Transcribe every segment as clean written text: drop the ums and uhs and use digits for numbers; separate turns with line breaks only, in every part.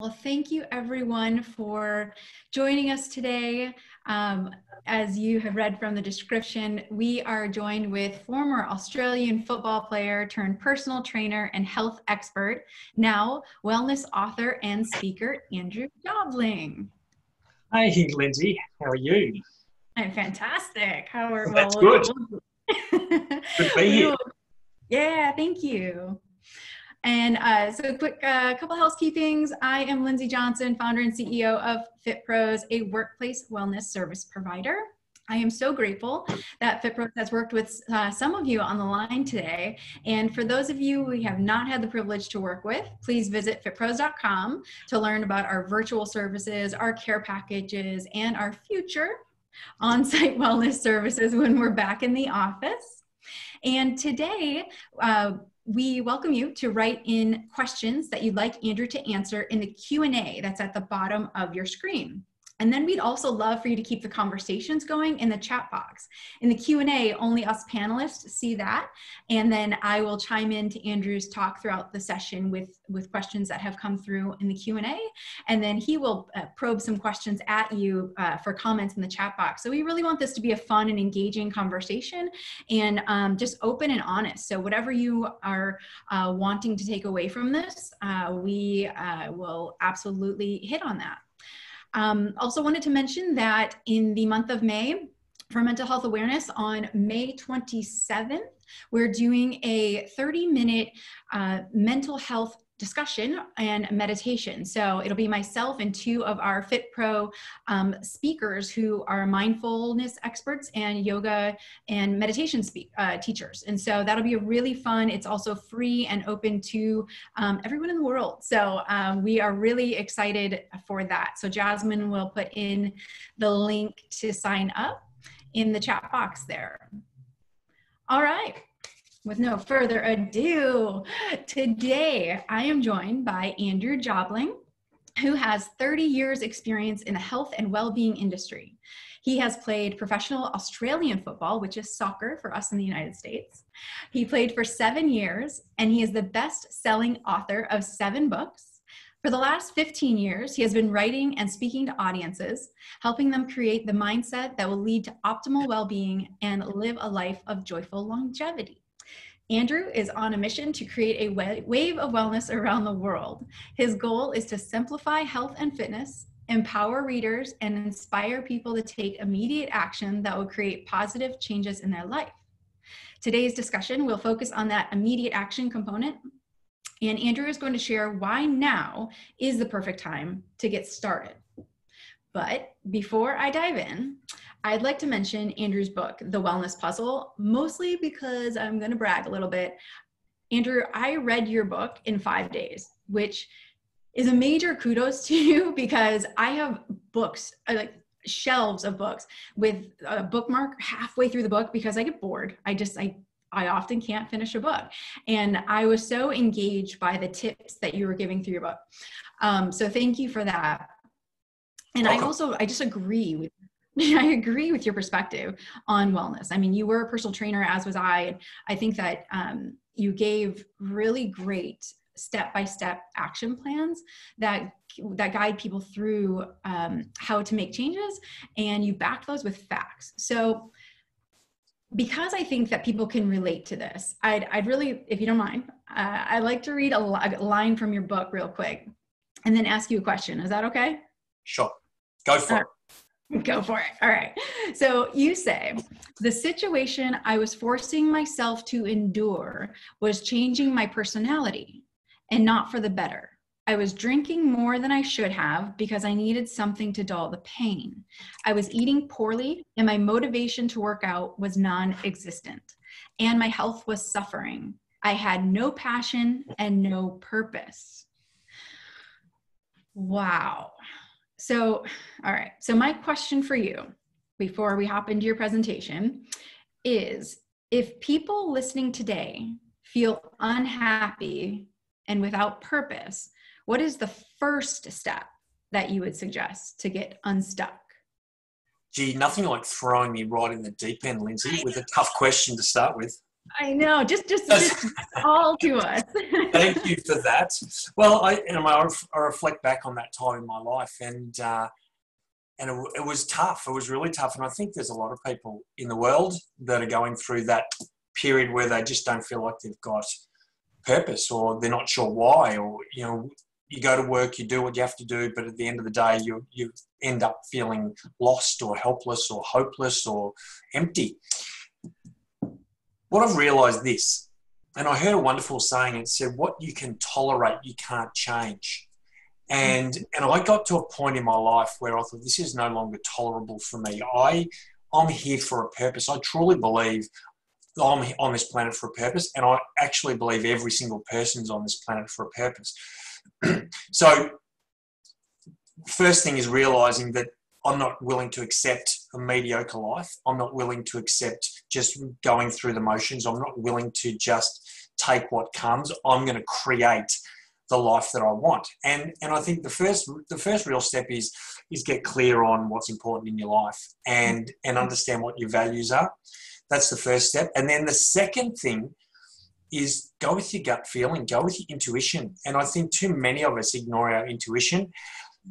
Well, thank you everyone for joining us today. As you have read from the description, we are joined with former Australian football player turned personal trainer and health expert, now wellness author and speaker, Andrew Jobling.
Hey, Lindsay, how are you?
I'm fantastic. How are,
That's good.
Good
Good to be here.
Yeah, thank you. And so quick, couple housekeepings. I am Lindsay Johnson, founder and CEO of FitPros, a workplace wellness service provider. I am so grateful that FitPros has worked with some of you on the line today. And for those of you we have not had the privilege to work with, please visit fitpros.com to learn about our virtual services, our care packages, and our future on-site wellness services when we're back in the office. And today, we welcome you to write in questions that you'd like Andrew to answer in the Q&A that's at the bottom of your screen. And then we'd also love for you to keep the conversations going in the chat box. In the Q&A, only us panelists see that. And then I will chime in to Andrew's talk throughout the session with questions that have come through in the Q&A. And then he will probe some questions at you for comments in the chat box. So we really want this to be a fun and engaging conversation and just open and honest. So whatever you are wanting to take away from this, we will absolutely hit on that. Also wanted to mention that in the month of May, for mental health awareness on May 27th, we're doing a 30-minute mental health discussion and meditation. So it'll be myself and two of our FitPro speakers who are mindfulness experts and yoga and meditation teachers. And so that'll be a really fun. It's also free and open to everyone in the world. So we are really excited for that. So Jasmine will put in the link to sign up in the chat box there. All right. With no further ado, today I am joined by Andrew Jobling, who has 30 years experience in the health and well-being industry. He has played professional Australian football, which is soccer for us in the United States. He played for 7 years, and he is the best-selling author of 7 books. For the last 15 years, he has been writing and speaking to audiences, helping them create the mindset that will lead to optimal well-being and live a life of joyful longevity. Andrew is on a mission to create a wave of wellness around the world. His goal is to simplify health and fitness, empower readers, and inspire people to take immediate action that will create positive changes in their life. Today's discussion will focus on that immediate action component, and Andrew is going to share why now is the perfect time to get started. But before I dive in, I'd like to mention Andrew's book, The Wellness Puzzle, mostly because I'm going to brag a little bit. Andrew, I read your book in 5 days, which is a major kudos to you because I have books, like shelves of books with a bookmark halfway through the book because I get bored. I often can't finish a book. And I was so engaged by the tips that you were giving through your book. So thank you for that. And I just agree with I agree with your perspective on wellness. I mean, you were a personal trainer, as was I. And I think that you gave really great step-by-step action plans that guide people through how to make changes, and you backed those with facts. So because I think that people can relate to this, I'd really, if you don't mind, I'd like to read a line from your book real quick and then ask you a question. Is that okay?
Sure. Go for it.
Go for it. All right. So you say, the situation I was forcing myself to endure was changing my personality and not for the better. I was drinking more than I should have because I needed something to dull the pain. I was eating poorly and my motivation to work out was non-existent. And my health was suffering. I had no passion and no purpose. Wow. So, all right. So my question for you before we hop into your presentation is, if people listening today feel unhappy and without purpose, what is the first step that you would suggest to get unstuck?
Gee, nothing like throwing me right in the deep end, Lindsay, with a tough question to start with.
I know, just all to us.
Thank you for that. Well, I reflect back on that time in my life, and it was tough. It was really tough, and I think there's a lot of people in the world that are going through that period where they just don't feel like they've got purpose, or they're not sure why, or you go to work, you do what you have to do, but at the end of the day, you end up feeling lost or helpless or hopeless or empty. What I've realised this, and I heard a wonderful saying, it said, what you can tolerate, you can't change. And I got to a point in my life where I thought, this is no longer tolerable for me. I'm here for a purpose. I truly believe I'm on this planet for a purpose, and I actually believe every single person's on this planet for a purpose. So first thing is realising that I'm not willing to accept a mediocre life. I'm not willing to accept just going through the motions. I'm not willing to just take what comes. I'm going to create the life that I want. And I think the first real step is get clear on what's important in your life and understand what your values are. That's the first step. And then the second thing is go with your gut feeling, go with your intuition. And I think too many of us ignore our intuition.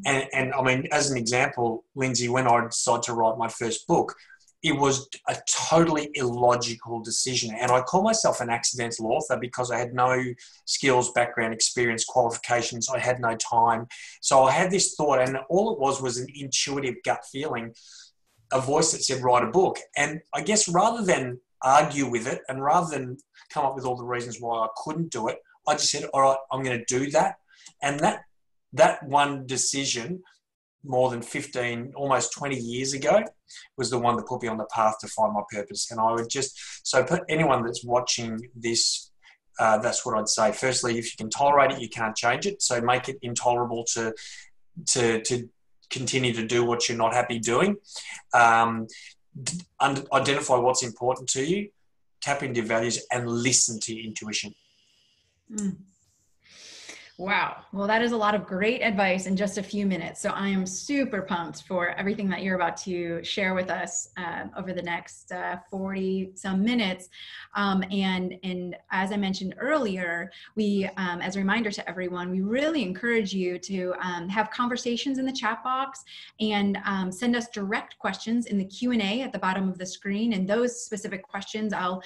And I mean, as an example, Lindsay, when I decided to write my first book, it was a totally illogical decision. And I call myself an accidental author because I had no skills, background, experience, qualifications. I had no time. So I had this thought, and all it was an intuitive gut feeling, a voice that said, write a book. And I guess rather than argue with it and rather than come up with all the reasons why I couldn't do it, I just said, all right, I'm going to do that. And that one decision, more than 15, almost 20 years ago, was the one that put me on the path to find my purpose. And I would anyone that's watching this, that's what I'd say. Firstly, if you can tolerate it, you can't change it. So make it intolerable to continue to do what you're not happy doing. Identify what's important to you, tap into your values, and listen to your intuition.
Wow. Well, that is a lot of great advice in just a few minutes. So I am super pumped for everything that you're about to share with us over the next 40 some minutes. And as I mentioned earlier, we, as a reminder to everyone, we really encourage you to have conversations in the chat box and send us direct questions in the Q&A at the bottom of the screen. And those specific questions I'll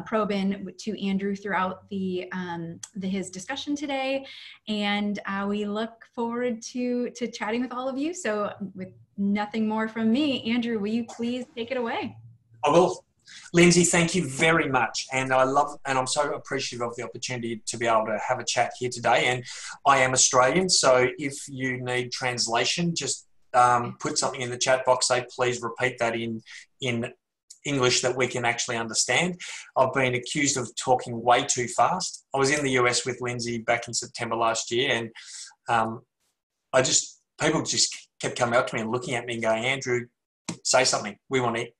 probe in to Andrew throughout his discussion today. And we look forward to chatting with all of you. So with nothing more from me, Andrew, will you please take it away?
I will. Lindsay, thank you very much. And I'm so appreciative of the opportunity to be able to have a chat here today. And I am Australian, so if you need translation, just put something in the chat box, say, please repeat that in English that we can actually understand. I've been accused of talking way too fast. I was in the US with Lindsay back in September last year, and people just kept coming up to me and looking at me and going, Andrew, say something. We want to,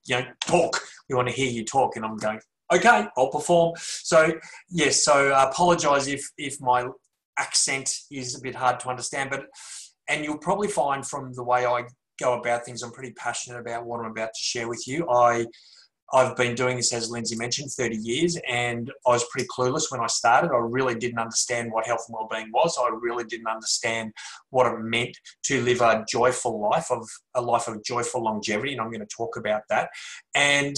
talk. We want to hear you talk. And I'm going, okay, I'll perform. So yes, I apologise if my accent is a bit hard to understand, and you'll probably find from the way I go about things, I'm pretty passionate about what I'm about to share with you. I've been doing this, as Lindsay mentioned, 30 years, and I was pretty clueless when I started. I really didn't understand what health and wellbeing was. I really didn't understand what it meant to live a joyful life, a life of joyful longevity, and I'm going to talk about that. And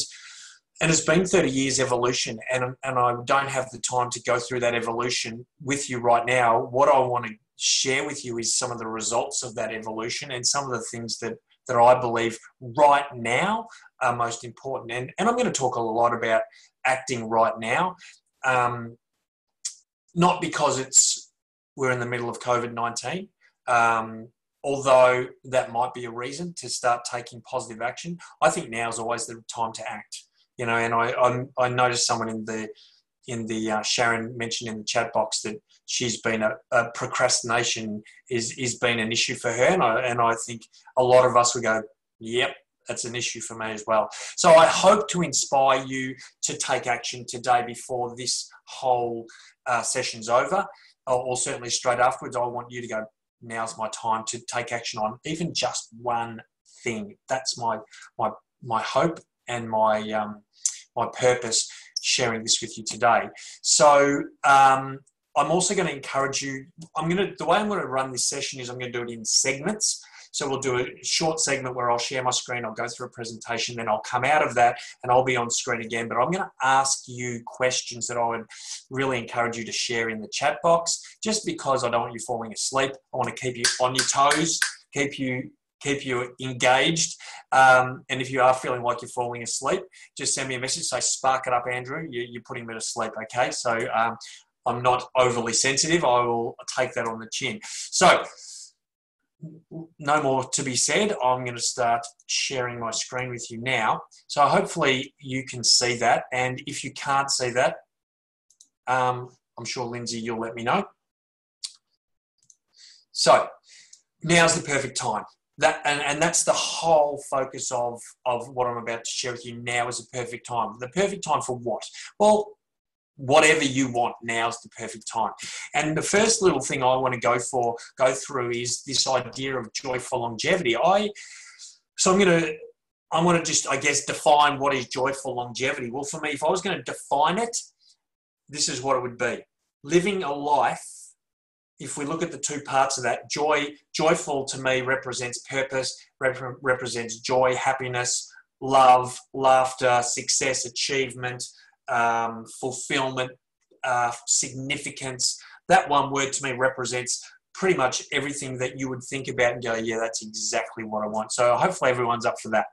it's been 30 years evolution, and I don't have the time to go through that evolution with you right now. What I want to share with you is some of the results of that evolution and some of the things that I believe right now are most important. And I'm going to talk a lot about acting right now, not because we're in the middle of COVID-19, although that might be a reason to start taking positive action. I think now is always the time to act. And I noticed someone in the Sharon mentioned in the chat box that she's been a procrastination is been an issue for her, and I think a lot of us would go, yep, that's an issue for me as well. So I hope to inspire you to take action today before this whole session's over, or certainly straight afterwards. I want you to go, now's my time to take action on even just one thing. That's my hope and my purpose sharing this with you today. So I'm also going to encourage you. The way I'm going to run this session is I'm going to do it in segments. So we'll do a short segment where I'll share my screen, I'll go through a presentation, then I'll come out of that and I'll be on screen again. But I'm going to ask you questions that I would really encourage you to share in the chat box, just because I don't want you falling asleep. I want to keep you on your toes, keep you engaged. And if you are feeling like you're falling asleep, just send me a message, say, spark it up, Andrew, you're putting me to sleep, okay? So I'm not overly sensitive. I will take that on the chin. So no more to be said. I'm going to start sharing my screen with you now. So hopefully you can see that. And if you can't see that, I'm sure, Lindsay, you'll let me know. So now's the perfect time. And that's the whole focus of what I'm about to share with you. Now is the perfect time. The perfect time for what? Well, whatever you want, now's the perfect time. And the first little thing I want to go through is this idea of joyful longevity. I want to just, I guess, define what is joyful longevity. Well, for me, if I was going to define it, this is what it would be. Living a life, if we look at the two parts of that, joyful to me represents purpose, represents joy, happiness, love, laughter, success, achievement, fulfillment, significance. That one word to me represents pretty much everything that you would think about and go, yeah, that's exactly what I want. So hopefully everyone's up for that.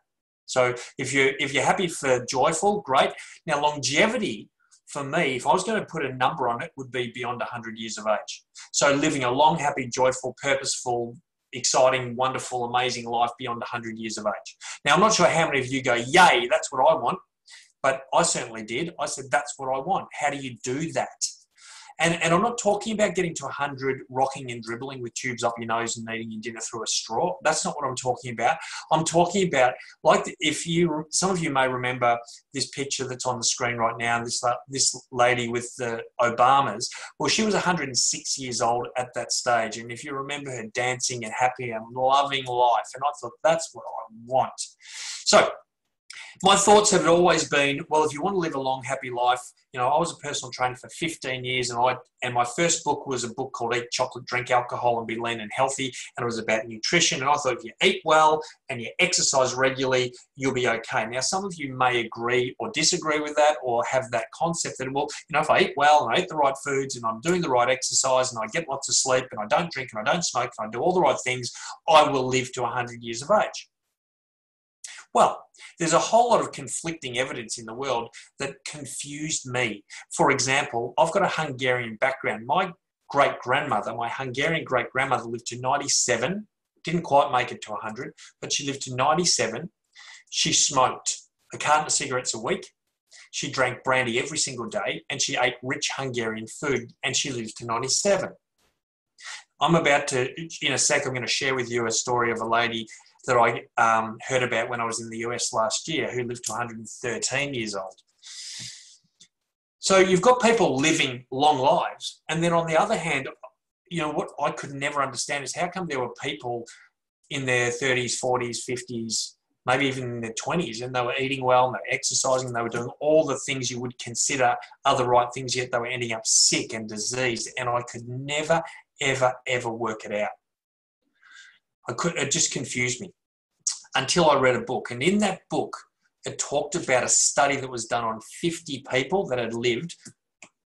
So if you're happy for joyful, great. Now longevity, for me, if I was going to put a number on it, would be beyond 100 years of age. So living a long, happy, joyful, purposeful, exciting, wonderful, amazing life beyond 100 years of age. Now, I'm not sure how many of you go, yay, that's what I want. But I certainly did. I said, that's what I want. How do you do that? And I'm not talking about getting to 100, rocking and dribbling with tubes up your nose and eating your dinner through a straw. That's not what I'm talking about. I'm talking about, some of you may remember this picture that's on the screen right now, this lady with the Obamas. Well, she was 106 years old at that stage. And if you remember her dancing and happy and loving life, and I thought, that's what I want. So my thoughts have always been, well, if you want to live a long, happy life, I was a personal trainer for 15 years and my first book was a book called Eat Chocolate, Drink Alcohol and Be Lean and Healthy. And it was about nutrition. And I thought if you eat well and you exercise regularly, you'll be okay. Now, some of you may agree or disagree with that or have that concept that, well, if I eat well and I eat the right foods and I'm doing the right exercise and I get lots of sleep and I don't drink and I don't smoke and I do all the right things, I will live to 100 years of age. Well, there's a whole lot of conflicting evidence in the world that confused me. For example, I've got a Hungarian background. My Hungarian great-grandmother lived to 97, didn't quite make it to 100, but she lived to 97. She smoked a carton of cigarettes a week. She drank brandy every single day, and she ate rich Hungarian food, and she lived to 97. I'm about to, in a sec, I'm going to share with you a story of a lady that I heard about when I was in the US last year who lived to 113 years old. So you've got people living long lives. And then on the other hand, what I could never understand is how come there were people in their 30s, 40s, 50s, maybe even in their 20s, and they were eating well and they were exercising, they were doing all the things you would consider are the right things, yet they were ending up sick and diseased. And I could never, ever, ever work it out. It just confused me until I read a book. And in that book, it talked about a study that was done on 50 people that had lived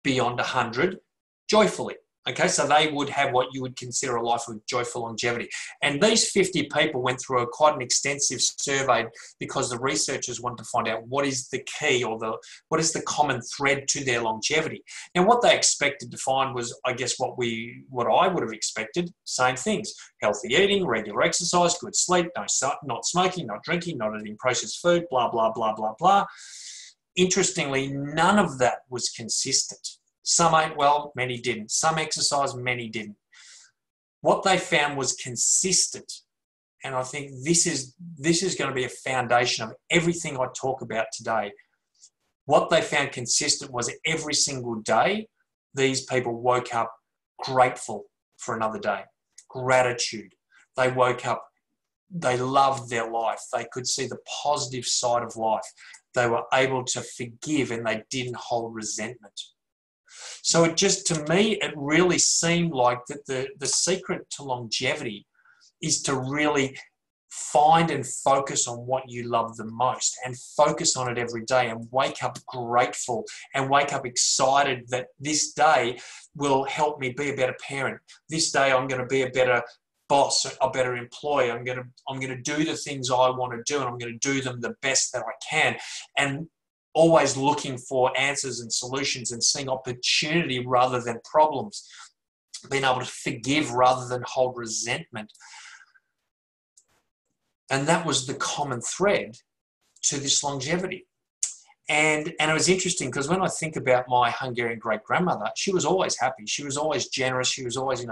beyond 100 joyfully. Okay, so they would have what you would consider a life of joyful longevity. And these 50 people went through quite an extensive survey because the researchers wanted to find out what is the key or what is the common thread to their longevity. And what they expected to find was, I guess, what I would have expected, same things: healthy eating, regular exercise, good sleep, not smoking, not drinking, not eating processed food, blah, blah, blah, blah, blah. Interestingly, none of that was consistent. Some ate well, many didn't. Some exercised, many didn't. What they found was consistent. And I think this is going to be a foundation of everything I talk about today. What they found consistent was every single day, these people woke up grateful for another day. Gratitude. They woke up, they loved their life. They could see the positive side of life. they were able to forgive, and they didn't hold resentment. So it just, to me, it really seemed like that the secret to longevity is to really find and focus on what you love the most and focus on it every day and wake up grateful and wake up excited that this day will help me be a better parent. This day I'm going to be a better boss, a better employee. I'm going to do the things I want to do, and I'm going to do them the best that I can. And always looking for answers and solutions and seeing opportunity rather than problems. Being able to forgive rather than hold resentment. And that was the common thread to this longevity. And it was interesting because when I think about my Hungarian great-grandmother, she was always happy. She was always generous. She was always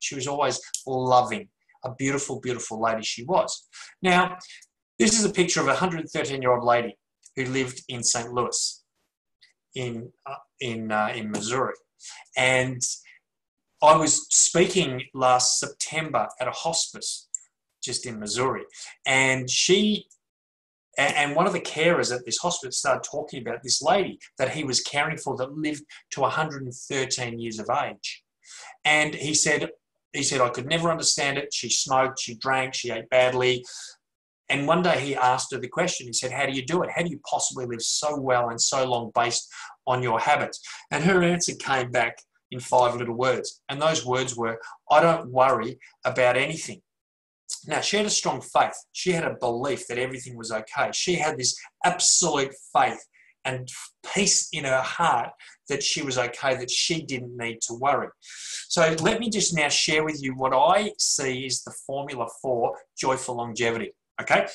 she was always loving. A beautiful, beautiful lady she was. Now, this is a picture of a 113-year-old lady who lived in St. Louis, in Missouri. And I was speaking last September at a hospice just in Missouri, and one of the carers at this hospice started talking about this lady that he was caring for that lived to 113 years of age. And he said, I could never understand it. She smoked, she drank, she ate badly. And one day he asked her the question. He said, how do you do it? How do you possibly live so well and so long based on your habits? And her answer came back in 5 little words. And those words were, I don't worry about anything. Now, she had a strong faith. She had a belief that everything was okay. She had this absolute faith and peace in her heart that she was okay, that she didn't need to worry. So let me just now share with you what I see is the formula for joyful longevity. Okay,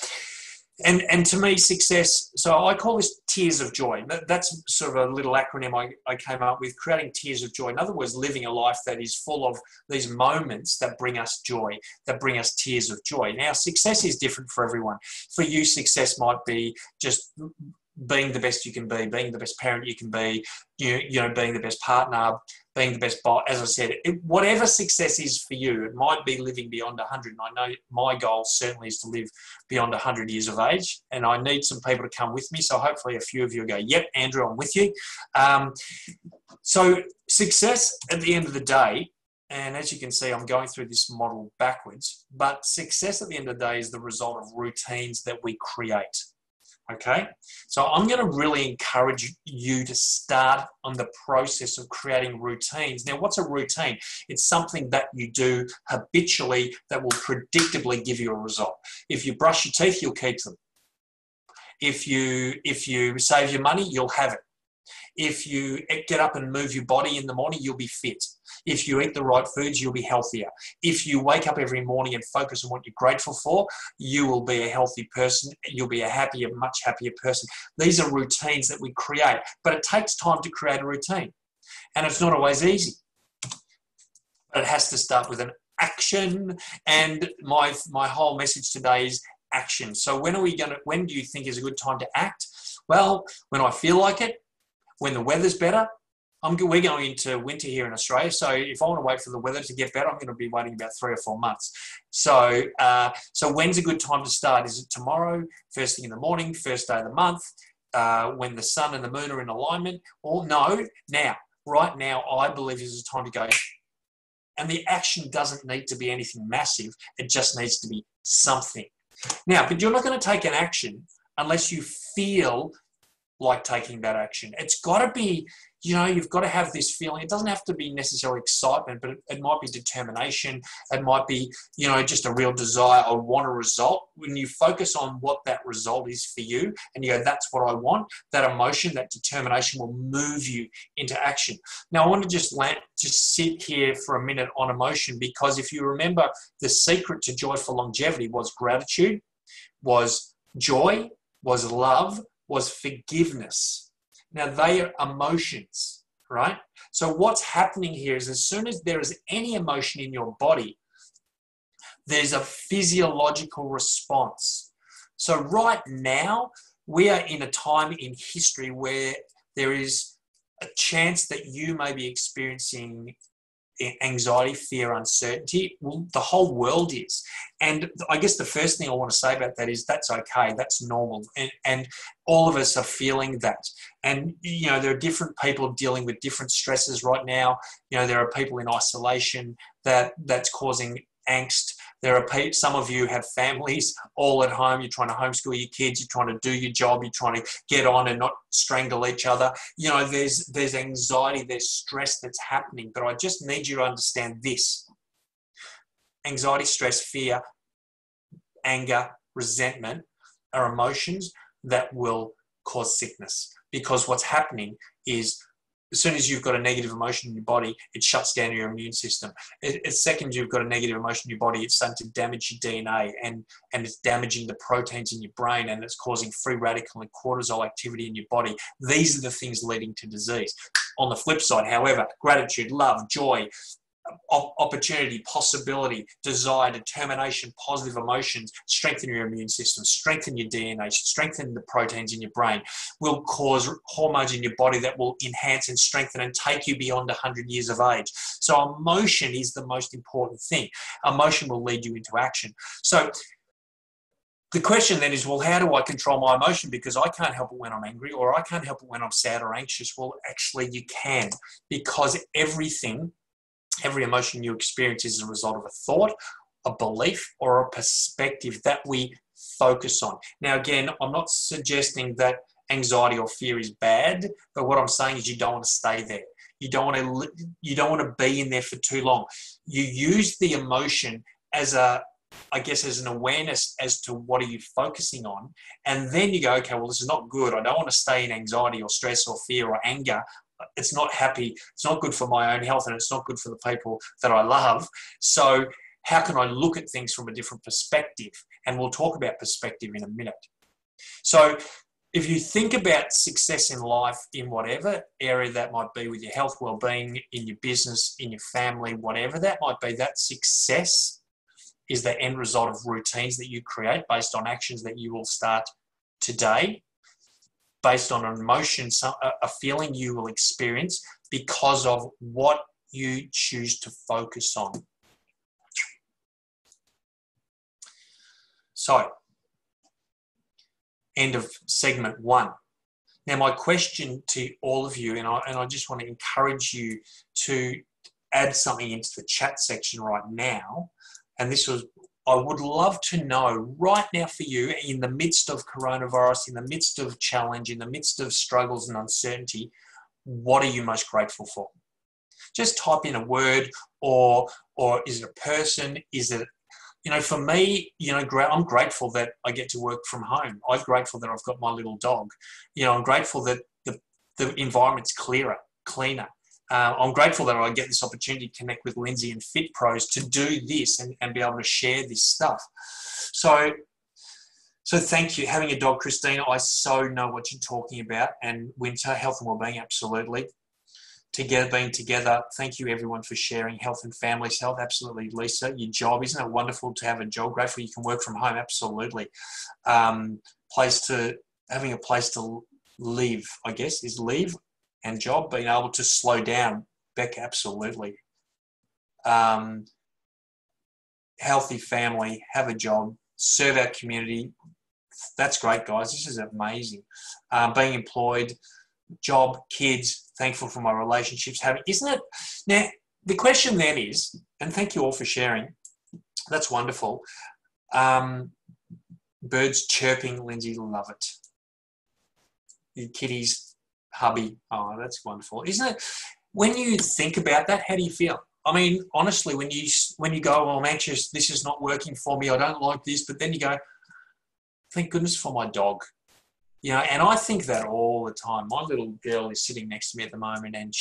and to me, success, so I call this tears of joy. That's sort of a little acronym I came up with, creating tears of joy. In other words, living a life that is full of these moments that bring us joy, that bring us tears of joy. Now, success is different for everyone. For you, success might be just being the best you can be, being the best parent you can be, you know, being the best partner, being the best boss. As I said, whatever success is for you, it might be living beyond 100. And I know my goal certainly is to live beyond 100 years of age. And I need some people to come with me. So hopefully a few of you will go, yep, Andrew, I'm with you. So success at the end of the day, and as you can see, I'm going through this model backwards, but success at the end of the day is the result of routines that we create. Okay, so I'm going to really encourage you to start on the process of creating routines. Now, what's a routine? It's something that you do habitually that will predictably give you a result. If you brush your teeth, you'll keep them. If you save your money, you'll have it. If you get up and move your body in the morning, you'll be fit. If you eat the right foods, you'll be healthier. If you wake up every morning and focus on what you're grateful for, you will be a healthy person. You'll be a happier, much happier person. These are routines that we create, but it takes time to create a routine. And it's not always easy. But it has to start with an action. And my whole message today is action. So when do you think is a good time to act? Well, when I feel like it, when the weather's better. We're going into winter here in Australia, so if I want to wait for the weather to get better, I'm going to be waiting about 3 or 4 months. So when's a good time to start? Is it tomorrow, first thing in the morning, first day of the month, when the sun and the moon are in alignment? Or no, now, right now, I believe is the time to go. And the action doesn't need to be anything massive. It just needs to be something. Now, but you're not going to take an action unless you feel like taking that action. It's got to be, you've got to have this feeling. It doesn't have to be necessarily excitement, but it might be determination. It might be, just a real desire. I want a result. When you focus on what that result is for you and you go, that's what I want, that emotion, that determination will move you into action. Now, I want to just sit here for a minute on emotion, because if you remember, the secret to joyful longevity was gratitude, was joy, was love, was forgiveness. Now, they are emotions, right? So what's happening here is as soon as there is any emotion in your body, there's a physiological response. So right now, we are in a time in history where there is a chance that you may be experiencing anxiety, fear, uncertainty. Well, the whole world is. And I guess the first thing I want to say about that is that's okay. That's normal. And all of us are feeling that. And, you know, there are different people dealing with different stresses right now. You know, there are people in isolation that's causing angst. There are some of you have families all at home. You're trying to homeschool your kids. You're trying to do your job. You're trying to get on and not strangle each other. You know, there's anxiety, there's stress that's happening. But I just need you to understand this. Anxiety, stress, fear, anger, resentment are emotions that will cause sickness. Because what's happening is, as soon as you've got a negative emotion in your body, it shuts down your immune system. As second you've got a negative emotion in your body, it's starting to damage your DNA and it's damaging the proteins in your brain, and it's causing free radical and cortisol activity in your body. These are the things leading to disease. On the flip side, however, gratitude, love, joy, opportunity, possibility, desire, determination, positive emotions strengthen your immune system, strengthen your DNA, strengthen the proteins in your brain, will cause hormones in your body that will enhance and strengthen and take you beyond 100 years of age. So emotion is the most important thing. Emotion will lead you into action. So the question then is, well, how do I control my emotion? Because I can't help it when I'm angry, or I can't help it when I'm sad or anxious. Well, actually you can, because every emotion you experience is a result of a thought, a belief, or a perspective that we focus on. Now, again, I'm not suggesting that anxiety or fear is bad, but what I'm saying is you don't want to stay there. You don't want to be in there for too long. You use the emotion as an awareness as to what are you focusing on. And then you go, okay, well, this is not good. I don't want to stay in anxiety or stress or fear or anger. It's not happy. It's not good for my own health, and it's not good for the people that I love. So how can I look at things from a different perspective? And we'll talk about perspective in a minute. So if you think about success in life, in whatever area that might be, with your health, well-being, in your business, in your family, whatever that might be, that success is the end result of routines that you create based on actions that you will start today, based on an emotion, a feeling you will experience because of what you choose to focus on. So, end of segment 1. Now, my question to all of you, and I just want to encourage you to add something into the chat section right now, and this was, I would love to know right now for you, in the midst of coronavirus, in the midst of challenge, in the midst of struggles and uncertainty, what are you most grateful for? Just type in a word, or is it a person? Is it, you know, for me, you know, I'm grateful that I get to work from home. I'm grateful that I've got my little dog. You know, I'm grateful that the environment's cleaner. I'm grateful that I get this opportunity to connect with Lindsay and FitPros to do this and be able to share this stuff. So thank you. Having a dog, Christina, I so know what you're talking about. And winter, health and wellbeing, absolutely. Being together, thank you everyone for sharing. Health and family's health, absolutely. Lisa, your job, isn't it wonderful to have a job? Grateful you can work from home, absolutely. Having a place to live, I guess, is live. And job, being able to slow down, Beck, absolutely. Healthy family, have a job, serve our community. That's great, guys. This is amazing. Being employed, job, kids, thankful for my relationships. Isn't it? Now, the question then is, and thank you all for sharing. That's wonderful. Birds chirping, Lindsay, love it. The kitties, hubby, oh, that's wonderful. Isn't it? When you think about that, how do you feel? I mean, honestly, when you go, oh, I'm anxious, this is not working for me, I don't like this, but then you go, thank goodness for my dog. You know, and I think that all the time. My little girl is sitting next to me at the moment, and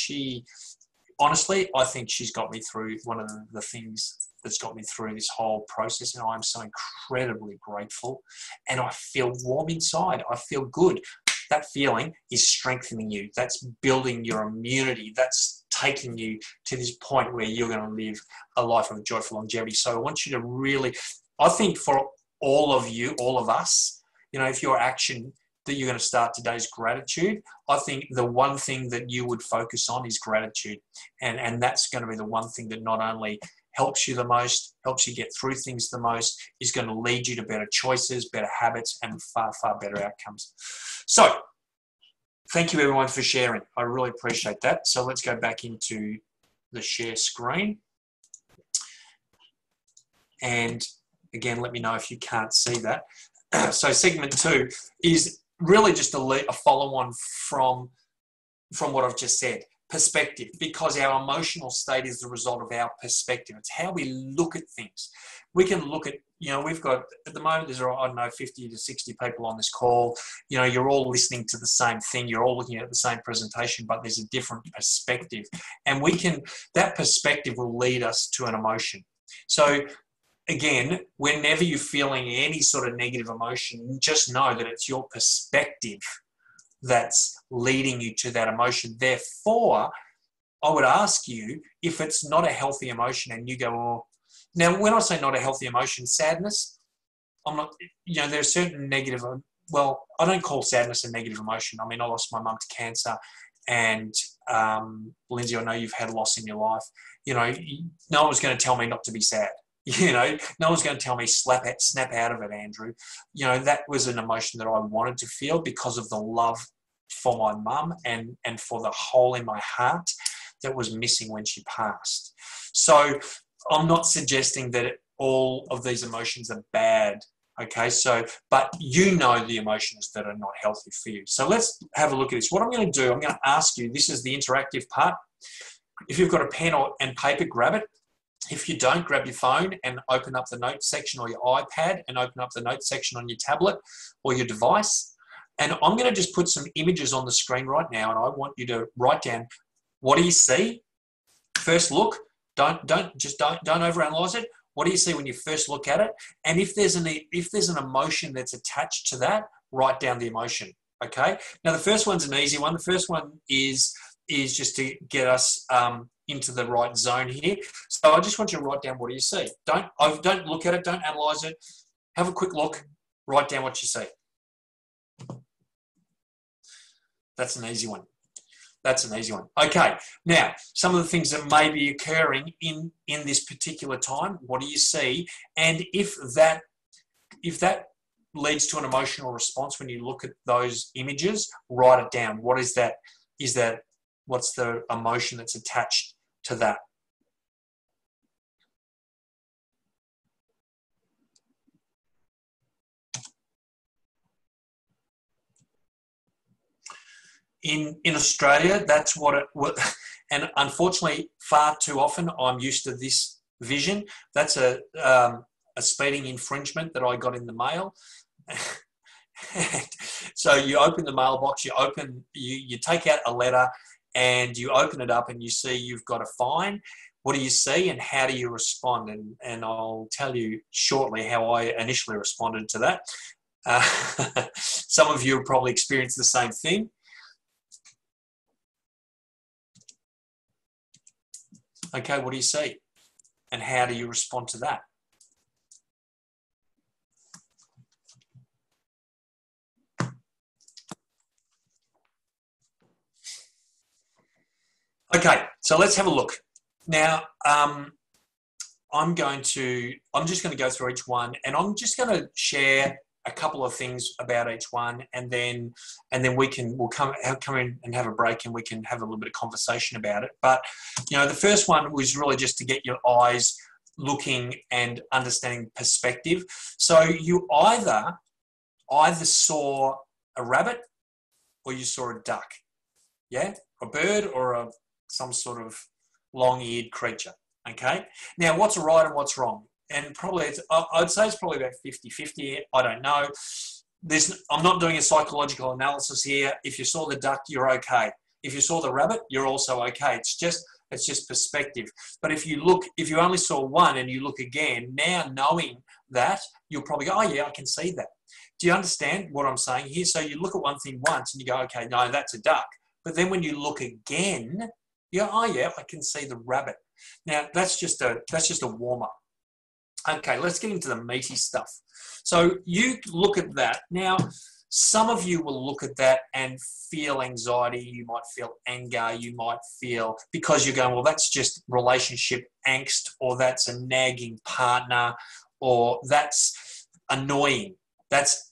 honestly, I think she's got me through one of the things that's got me through this whole process, and I'm so incredibly grateful, and I feel warm inside. I feel good. That feeling is strengthening you. That's building your immunity. That's taking you to this point where you're going to live a life of joyful longevity. So I want you to really, I think for all of you, all of us, you know, if your action that you're going to start today's gratitude, I think the one thing that you would focus on is gratitude. And that's going to be the one thing that not only helps you the most, helps you get through things the most, is going to lead you to better choices, better habits, and far, far better outcomes. So thank you everyone for sharing. I really appreciate that. So let's go back into the share screen. And again, let me know if you can't see that. So segment 2 is really just a follow-on from what I've just said. Perspective, because our emotional state is the result of our perspective. It's how we look at things. We can look at, we've got, at the moment, there's, I don't know, 50 to 60 people on this call. You're all listening to the same thing. You're all looking at the same presentation, but there's a different perspective. And that perspective will lead us to an emotion. So again, whenever you're feeling any sort of negative emotion, just know that it's your perspective that's leading you to that emotion. Therefore, I would ask you, if it's not a healthy emotion and you go, oh, now when I say not a healthy emotion, sadness, I'm not, there's certain negative, well, I don't call sadness a negative emotion. I mean, I lost my mum to cancer, and Lindsay, I know you've had loss in your life. No one was going to tell me not to be sad. No one's going to tell me snap out of it, Andrew. That was an emotion that I wanted to feel because of the love for my mum and for the hole in my heart that was missing when she passed. So I'm not suggesting that all of these emotions are bad, okay? But the emotions that are not healthy for you. So let's have a look at this. What I'm going to do, I'm going to ask you, this is the interactive part. If you've got a pen and paper, grab it. If you don't, grab your phone and open up the notes section, or your iPad and open up the notes section on your tablet or your device. And I'm going to just put some images on the screen right now, and I want you to write down, what do you see? First look. Don't overanalyze it. What do you see when you first look at it? And if there's an emotion that's attached to that, write down the emotion. Okay. Now the first one's an easy one. The first one is just to get us into the right zone here. So I just want you to write down, what do you see? Don't look at it, don't analyze it. Have a quick look, write down what you see. That's an easy one. That's an easy one. Okay, now some of the things that may be occurring in this particular time, what do you see? And if that leads to an emotional response when you look at those images, write it down. What is that? What's the emotion that's attached to that? In Australia, that's what and unfortunately, far too often, I'm used to this vision. That's a speeding infringement that I got in the mail. So you open the mailbox, you take out a letter, and you open it up and you see you've got a fine. What do you see and how do you respond? And I'll tell you shortly how I initially responded to that. Some of you have probably experienced the same thing. Okay, what do you see? And how do you respond to that? Okay, so let's have a look. Now, I'm just going to go through each one, and I'm just going to share a couple of things about each one, and then we'll come in and have a break, and we can have a little bit of conversation about it. But the first one was really just to get your eyes looking and understanding perspective. So you either saw a rabbit or you saw a duck, yeah, a bird or some sort of long-eared creature. Okay. Now, what's right and what's wrong? And probably I'd say it's probably about 50-50. I don't know. I'm not doing a psychological analysis here. If you saw the duck, you're okay. If you saw the rabbit, you're also okay. It's just perspective. But if you only saw one and you look again, now knowing that, you'll probably go, oh yeah, I can see that. Do you understand what I'm saying here? So you look at one thing once and you go, okay, no, that's a duck. But then when you look again, you go, oh yeah, I can see the rabbit. Now that's just a warm up. Okay, let's get into the meaty stuff. So you look at that. Now, Some of you will look at that and feel anxiety. You might feel anger. You might feel, because you're going, well, that's just relationship angst, or that's a nagging partner, or that's annoying. That's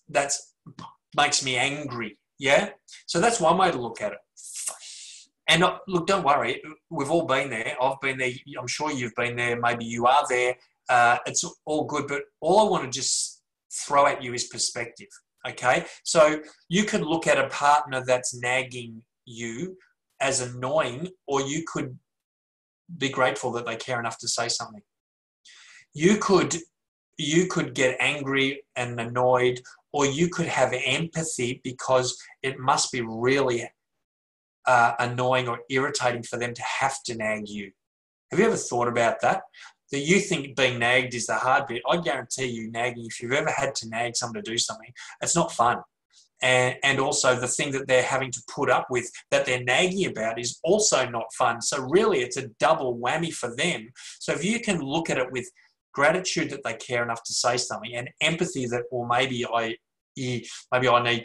makes me angry. Yeah. So that's one way to look at it. And look, don't worry. We've all been there. I've been there. I'm sure you've been there. Maybe you are there. It's all good. But all I want to just throw at you is perspective. Okay. So you could look at a partner that's nagging you as annoying, or you could be grateful that they care enough to say something. You could get angry and annoyed, or you could have empathy because it must be really annoying or irritating for them to have to nag you. Have you ever thought about that? That you think being nagged is the hard bit. I guarantee you, nagging, if you've ever had to nag someone to do something, it's not fun. And also the thing that they're having to put up with, that they're nagging about, is also not fun. So really it's a double whammy for them. So if you can look at it with gratitude that they care enough to say something, and empathy that, or maybe I need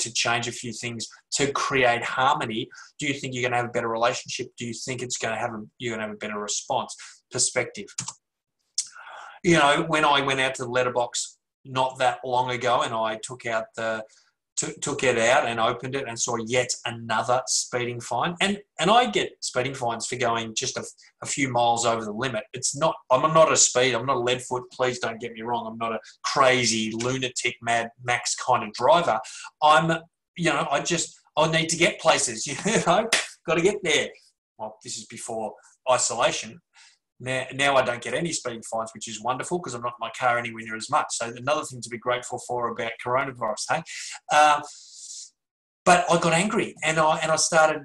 to change a few things to create harmony. Do you think you're going to have a better relationship? Do you think you're going to have a better response? Perspective. You know, when I went out to the letterbox not that long ago, and I took it out and opened it and saw yet another speeding fine. And I get speeding fines for going just a few miles over the limit. I'm not a speed. I'm not a leadfoot. Please don't get me wrong. I'm not a crazy lunatic, Mad Max kind of driver. I need to get places, got to get there. Well, this is before isolation. Now I don't get any speeding fines, which is wonderful because I'm not in my car anywhere near as much. So another thing to be grateful for about coronavirus, hey? But I got angry and I started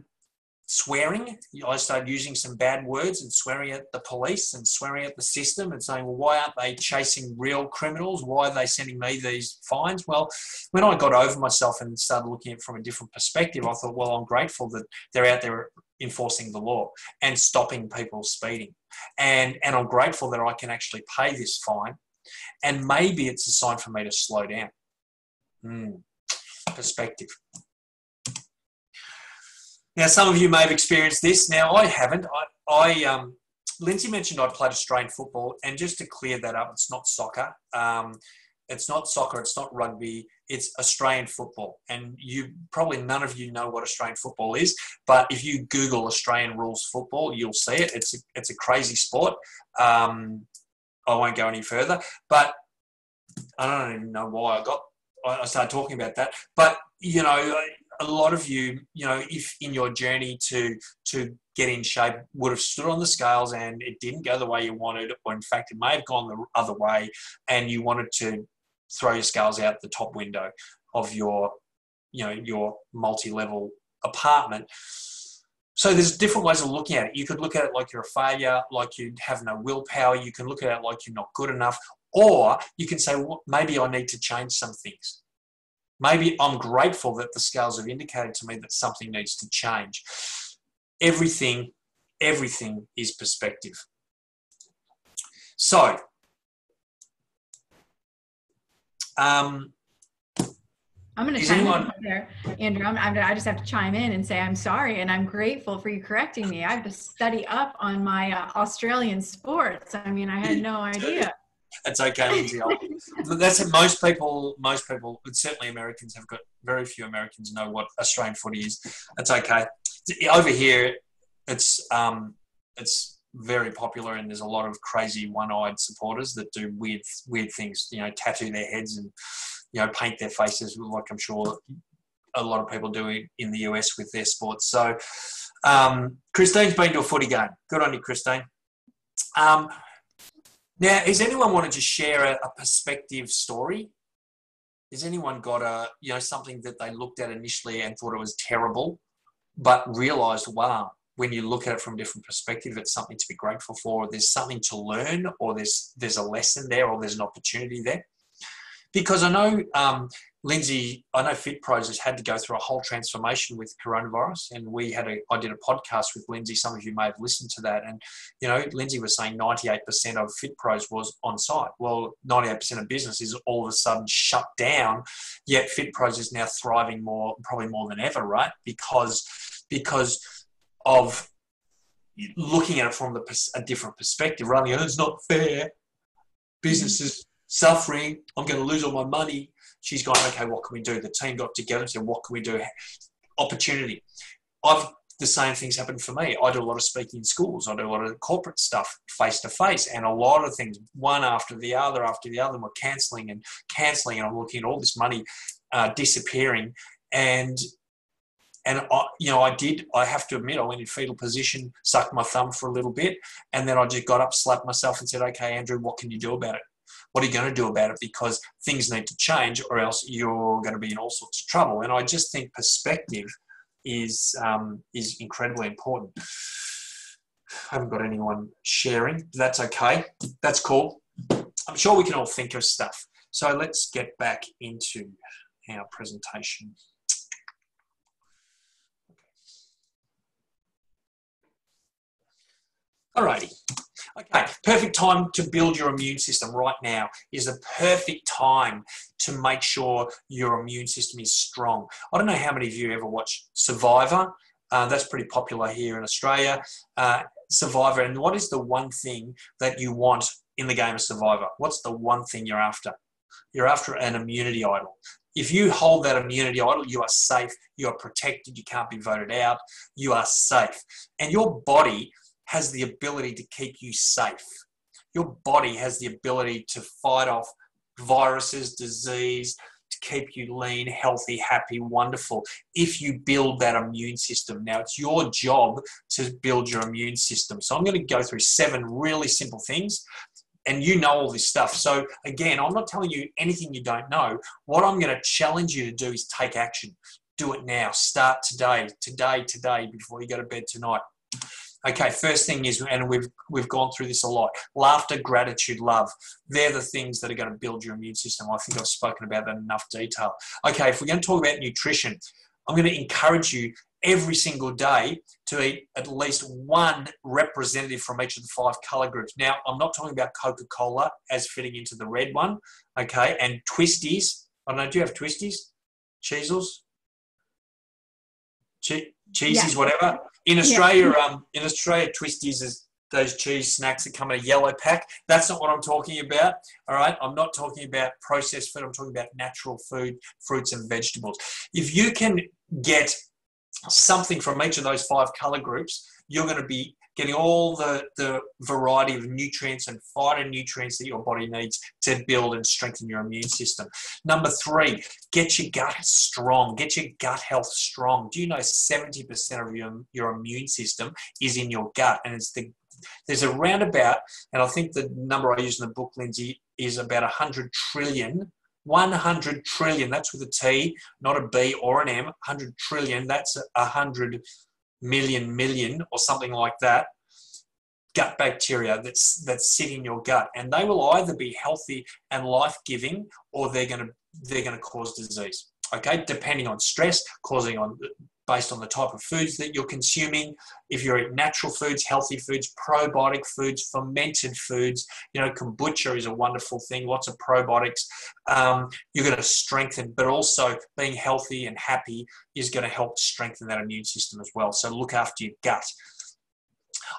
swearing. I started using some bad words and swearing at the police and swearing at the system and saying, well, why aren't they chasing real criminals? Why are they sending me these fines? Well, when I got over myself and started looking at it from a different perspective, I thought, well, I'm grateful that they're out there enforcing the law and stopping people speeding. And I'm grateful that I can actually pay this fine. And maybe it's a sign for me to slow down. Perspective. Now, some of you may have experienced this. Now, I haven't. Lindsay mentioned I played Australian football, and just to clear that up, it's not soccer. It's not soccer. It's not rugby. It's Australian football. And none of you know what Australian football is, but if you Google Australian rules football, you'll see it. It's a crazy sport. I won't go any further, but I don't even know why I started talking about that. But, a lot of you, if in your journey to get in shape, would have stood on the scales and it didn't go the way you wanted, or in fact, it may have gone the other way, and you wanted to throw your scales out the top window of your multi-level apartment. So there's different ways of looking at it. You could look at it like you're a failure, like you have no willpower. You can look at it like you're not good enough, or you can say, well, maybe I need to change some things. Maybe I'm grateful that the scales have indicated to me that something needs to change. Everything is perspective. So,
I'm going to chime in there, Andrew. I just have to chime in and say I'm sorry, and I'm grateful for you correcting me. I have to study up on my Australian sports. I mean, I had no idea.
That's okay, Lindsay. That's it. Most people, certainly Americans, have got very few Americans know what Australian footy is. That's okay. Over here, it's very popular, and there's a lot of crazy one-eyed supporters that do weird things. Tattoo their heads and paint their faces, like I'm sure a lot of people do in the US with their sports. So, Christine's been to a footy game. Good on you, Christine. Now, has anyone wanted to share a perspective story? Has anyone got something that they looked at initially and thought it was terrible, but realised, wow, when you look at it from a different perspective, it's something to be grateful for, or there's something to learn, or there's a lesson there, or there's an opportunity there? Because I know, Lindsay, I know FitPros has had to go through a whole transformation with coronavirus, and I did a podcast with Lindsay. Some of you may have listened to that, and Lindsay was saying 98% of FitPros was on site. Well, 98% of business is all of a sudden shut down, yet FitPros is now thriving probably more than ever, right? Because of looking at it from a different perspective, rather than it's not fair. Business is suffering. I'm going to lose all my money. She's gone, okay, what can we do? The team got together and said, what can we do? Opportunity. The same things happen for me. I do a lot of speaking in schools. I do a lot of corporate stuff face-to-face, and a lot of things, one after the other, we're cancelling, and I'm looking at all this money disappearing. And I have to admit, I went in fetal position, sucked my thumb for a little bit, and then I just got up, slapped myself and said, okay, Andrew, what can you do about it? What are you going to do about it? Because things need to change, or else you're going to be in all sorts of trouble. And I just think perspective is incredibly important. I haven't got anyone sharing. That's okay. That's cool. I'm sure we can all think of stuff. So let's get back into our presentation. Alrighty. Okay, perfect time to build your immune system right now is the perfect time to make sure your immune system is strong. I don't know how many of you ever watch Survivor. That's pretty popular here in Australia. Survivor, and what is the one thing that you want in the game of Survivor? What's the one thing you're after? You're after an immunity idol. If you hold that immunity idol, you are safe, you are protected, you can't be voted out, you are safe. And your body has the ability to keep you safe. Your body has the ability to fight off viruses, disease, to keep you lean, healthy, happy, wonderful, if you build that immune system. Now, it's your job to build your immune system. So I'm going to go through 7 really simple things, and you know all this stuff. So again, I'm not telling you anything you don't know. What I'm going to challenge you to do is take action. Do it now. Start today, before you go to bed tonight. Okay, first thing is, and we've gone through this a lot, laughter, gratitude, love. They're the things that are going to build your immune system. I think I've spoken about that in enough detail. Okay, if we're going to talk about nutrition, I'm going to encourage you every single day to eat at least one representative from each of the 5 color groups. Now, I'm not talking about Coca-Cola as fitting into the red one, okay, and Twisties. I don't know, do you have Twisties? Cheezels? Cheesies, whatever. In Australia, Twisties is those cheese snacks that come in a yellow pack. That's not what I'm talking about, all right? I'm not talking about processed food. I'm talking about natural food, fruits and vegetables. If you can get something from each of those 5 color groups, you're going to be getting all the variety of nutrients and phytonutrients that your body needs to build and strengthen your immune system. Number 3, get your gut strong. Get your gut health strong. Do you know 70% of your immune system is in your gut? And there's a roundabout, and I think the number I use in the book, Lindsay, is about 100 trillion. 100 trillion, that's with a T, not a B or an M. 100 trillion, that's 100 million or something like that, gut bacteria that sit in your gut, and they will either be healthy and life-giving, or they're going to cause disease. Okay, depending on stress, based on the type of foods that you're consuming. If you're eating natural foods, healthy foods, probiotic foods, fermented foods, kombucha is a wonderful thing. Lots of probiotics. You're going to strengthen, but also being healthy and happy is going to help strengthen that immune system as well. So look after your gut.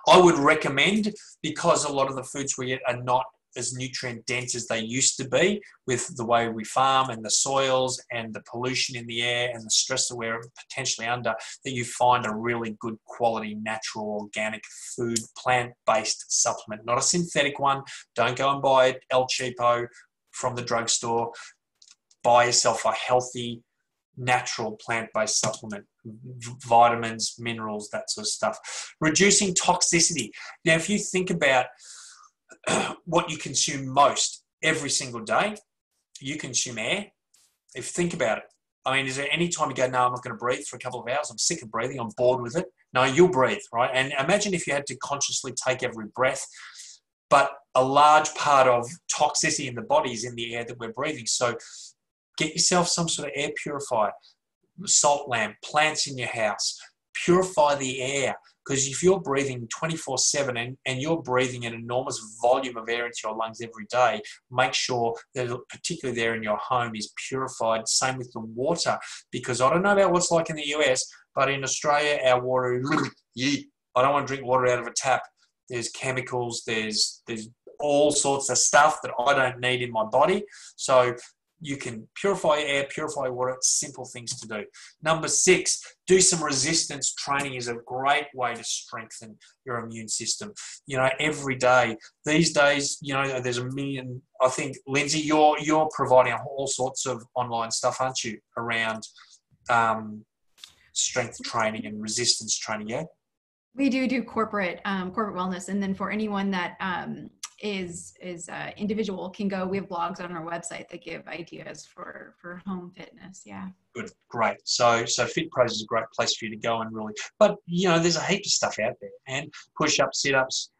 I would recommend, because a lot of the foods we eat are not as nutrient dense as they used to be, with the way we farm and the soils and the pollution in the air and the stress that we're potentially under, that you find a really good quality, natural, organic food, plant-based supplement, not a synthetic one. Don't go and buy El Cheapo from the drugstore. Buy yourself a healthy, natural, plant-based supplement, vitamins, minerals, that sort of stuff. Reducing toxicity. Now, if you think about what you consume most every single day, you consume air. If you think about it, I mean, is there any time you go, no, I'm not going to breathe for a couple of hours, I'm sick of breathing, I'm bored with it? No, you'll breathe, right? And imagine if you had to consciously take every breath, but a large part of toxicity in the body is in the air that we're breathing. So get yourself some sort of air purifier, salt lamp, plants in your house, purify the air. Because if you're breathing 24/7 and you're breathing an enormous volume of air into your lungs every day, make sure that particularly there in your home is purified. Same with the water, because I don't know about what's like in the US, but in Australia, our water, I don't want to drink water out of a tap. There's chemicals, there's all sorts of stuff that I don't need in my body. So you can purify air, purify water. It's simple things to do. Number 6, do some resistance training is a great way to strengthen your immune system. You know, every day. These days, you know, there's a million. I think, Lindsay, you're providing all sorts of online stuff, aren't you, around strength training and resistance training, yeah?
We do corporate wellness, and then for anyone that is individual can go. We have blogs on our website that give ideas for home fitness. Yeah.
Good, great. So FitPros is a great place for you to go and really. But you know, there's a heap of stuff out there, and push-ups, sit-ups.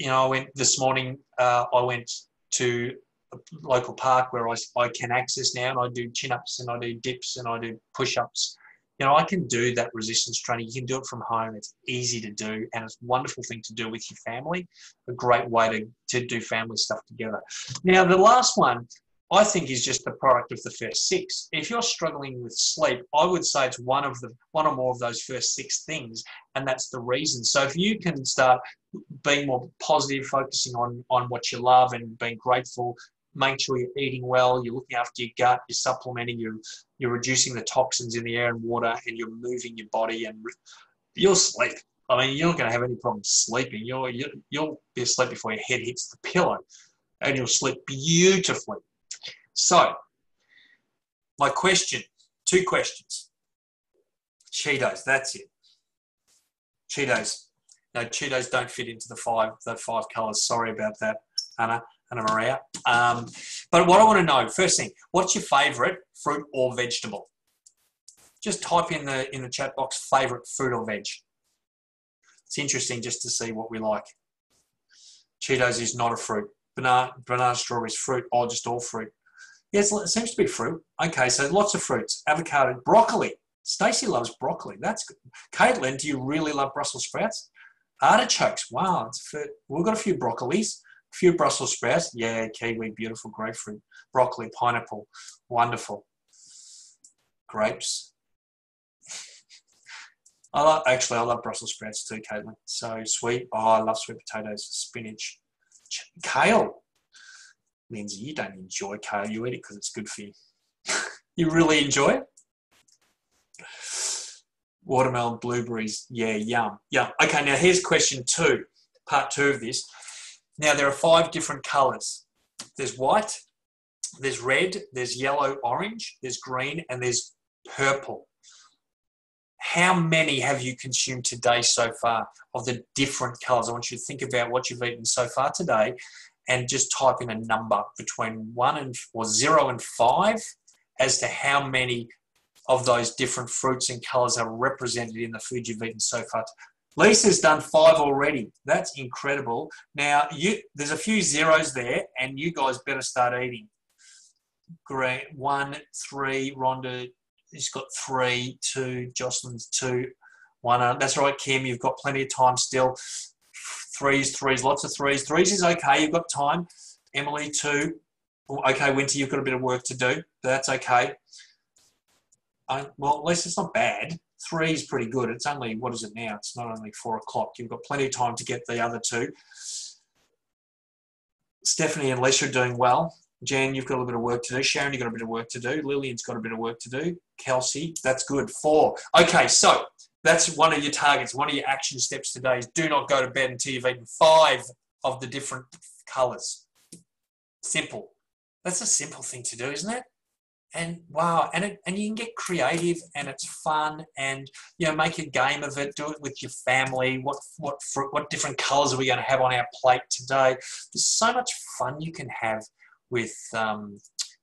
You know, I went this morning. I went to a local park where I can access now, and I do chin-ups and I do dips and I do push-ups. You know, I can do that resistance training. You can do it from home. It's easy to do, and it's a wonderful thing to do with your family. A great way to do family stuff together. Now, the last one, I think, is just the product of the first 6. If you're struggling with sleep, I would say it's one or more of those first 6 things, and that's the reason. So if you can start being more positive, focusing on what you love and being grateful, make sure you're eating well, you're looking after your gut, you're supplementing, you're reducing the toxins in the air and water, and you're moving your body, and you'll sleep. I mean, you're not going to have any problem sleeping. You'll be asleep before your head hits the pillow, and you'll sleep beautifully. So, my question, 2 questions. Cheetos, that's it. Cheetos. No, Cheetos don't fit into the five colours. Sorry about that, Anna and Maria. But what I want to know, first thing, what's your favourite fruit or vegetable? Just type in the chat box, favourite fruit or veg. It's interesting just to see what we like. Cheetos is not a fruit. Banana, strawberries, fruit, or just all fruit. Yes, it seems to be fruit. Okay, so lots of fruits. Avocado, broccoli. Stacey loves broccoli. That's good. Caitlin, do you really love Brussels sprouts? Artichokes. Wow, we've got a few broccolis. A few Brussels sprouts. Yeah, kiwi, beautiful. Grapefruit, broccoli, pineapple. Wonderful. Grapes. I love Brussels sprouts too, Caitlin. So sweet. Oh, I love sweet potatoes, spinach. Kale. Lindsay, you don't enjoy kale. You eat it because it's good for you. You really enjoy it? Watermelon, blueberries. Yeah, yum. Okay, now here's question 2, part 2 of this. Now, there are 5 different colours. There's white, there's red, there's yellow, orange, there's green, and there's purple. How many have you consumed today so far of the different colours? I want you to think about what you've eaten so far today and just type in a number between 0 and 5 as to how many of those different fruits and colours are represented in the food you've eaten so far. Lisa's done 5 already. That's incredible. Now, there's a few zeros there, and you guys better start eating. Great. 1, 3, Rhonda has got 3, 2, Jocelyn's 2, 1. That's right, Kim, you've got plenty of time still. 3s, lots of 3s. 3s is okay, you've got time. Emily, 2. Okay, Winter, you've got a bit of work to do, but that's okay. Well, at least it's not bad. 3 is pretty good. It's only, what is it now? It's not only 4 o'clock. You've got plenty of time to get the other 2. Stephanie and Lisa are doing well. Jan, you've got a little bit of work to do. Sharon, you've got a bit of work to do. Lillian's got a bit of work to do. Kelsey, that's good. 4. Okay, so that's one of your targets. One of your action steps today is do not go to bed until you've eaten 5 of the different colours. Simple. That's a simple thing to do, isn't it? And wow, and you can get creative, and it's fun, and make a game of it. Do it with your family. What different colours are we going to have on our plate today? There's so much fun you can have with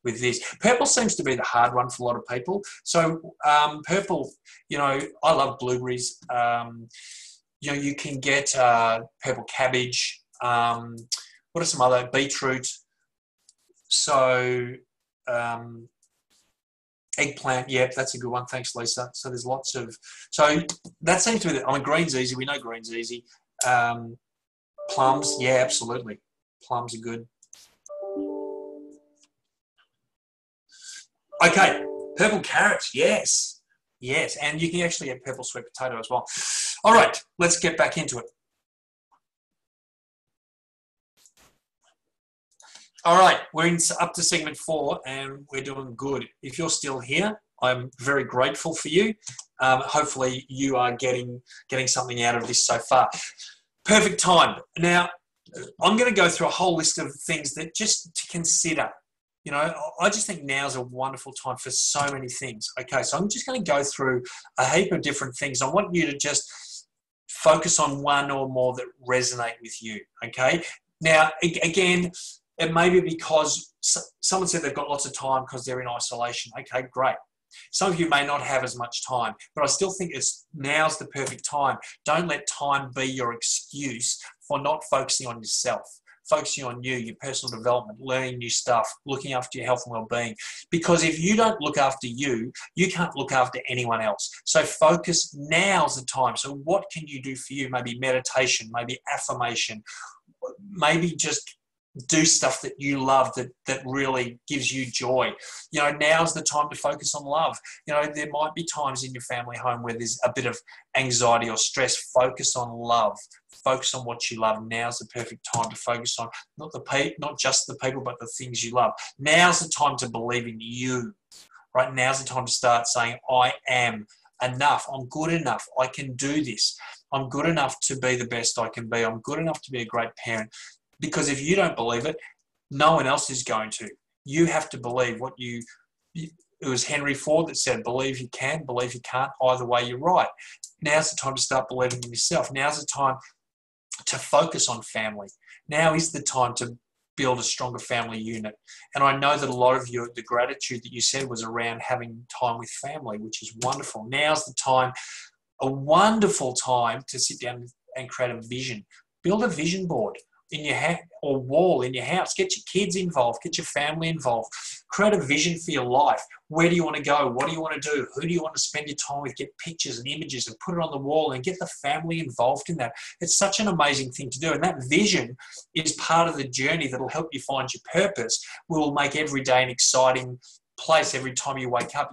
this. Purple seems to be the hard one for a lot of people. So purple, I love blueberries. You can get purple cabbage. What are some other? Beetroot. So eggplant, yeah, that's a good one. Thanks, Lisa. So there's lots of, so that seems to be, green's easy. We know green's easy. Plums, yeah, absolutely. Plums are good. Okay, purple carrots, yes. Yes, and you can actually get purple sweet potato as well. All right, let's get back into it. All right, we're up to segment 4 and we're doing good. If you're still here, I'm very grateful for you. Hopefully you are getting something out of this so far. Perfect time. Now, I'm going to go through a whole list of things that just to consider. You know, I just think now's a wonderful time for so many things. Okay, so I'm just going to go through a heap of different things. I want you to just focus on one or more that resonate with you, okay? Now, again, it may be because someone said they've got lots of time because they're in isolation. Okay, great. Some of you may not have as much time, but I still think now's the perfect time. Don't let time be your excuse for not focusing on yourself, focusing on you, your personal development, learning new stuff, looking after your health and well-being. Because if you don't look after you, you can't look after anyone else. So focus, now's the time. So what can you do for you? Maybe meditation, maybe affirmation, maybe just do stuff that you love that really gives you joy. You know, now's the time to focus on love. You know, there might be times in your family home where there's a bit of anxiety or stress. Focus on love. Focus on what you love. Now's the perfect time to focus on not just the people, but the things you love. Now's the time to believe in you. Right? Now's the time to start saying, I am enough. I'm good enough. I can do this. I'm good enough to be the best I can be. I'm good enough to be a great parent. Because if you don't believe it, no one else is going to. You have to believe what it was Henry Ford that said, believe you can, believe you can't, either way you're right. Now's the time to start believing in yourself. Now's the time to focus on family. Now is the time to build a stronger family unit. And I know that a lot of you, the gratitude that you said was around having time with family, which is wonderful. Now's the time, a wonderful time to sit down and create a vision. Build a vision board in your or wall in your house. Get your kids involved, get your family involved, create a vision for your life. Where do you want to go? What do you want to do? Who do you want to spend your time with? Get pictures and images and put it on the wall and get the family involved in that. It's such an amazing thing to do. And that vision is part of the journey that will help you find your purpose. Will make every day an exciting place. Every time you wake up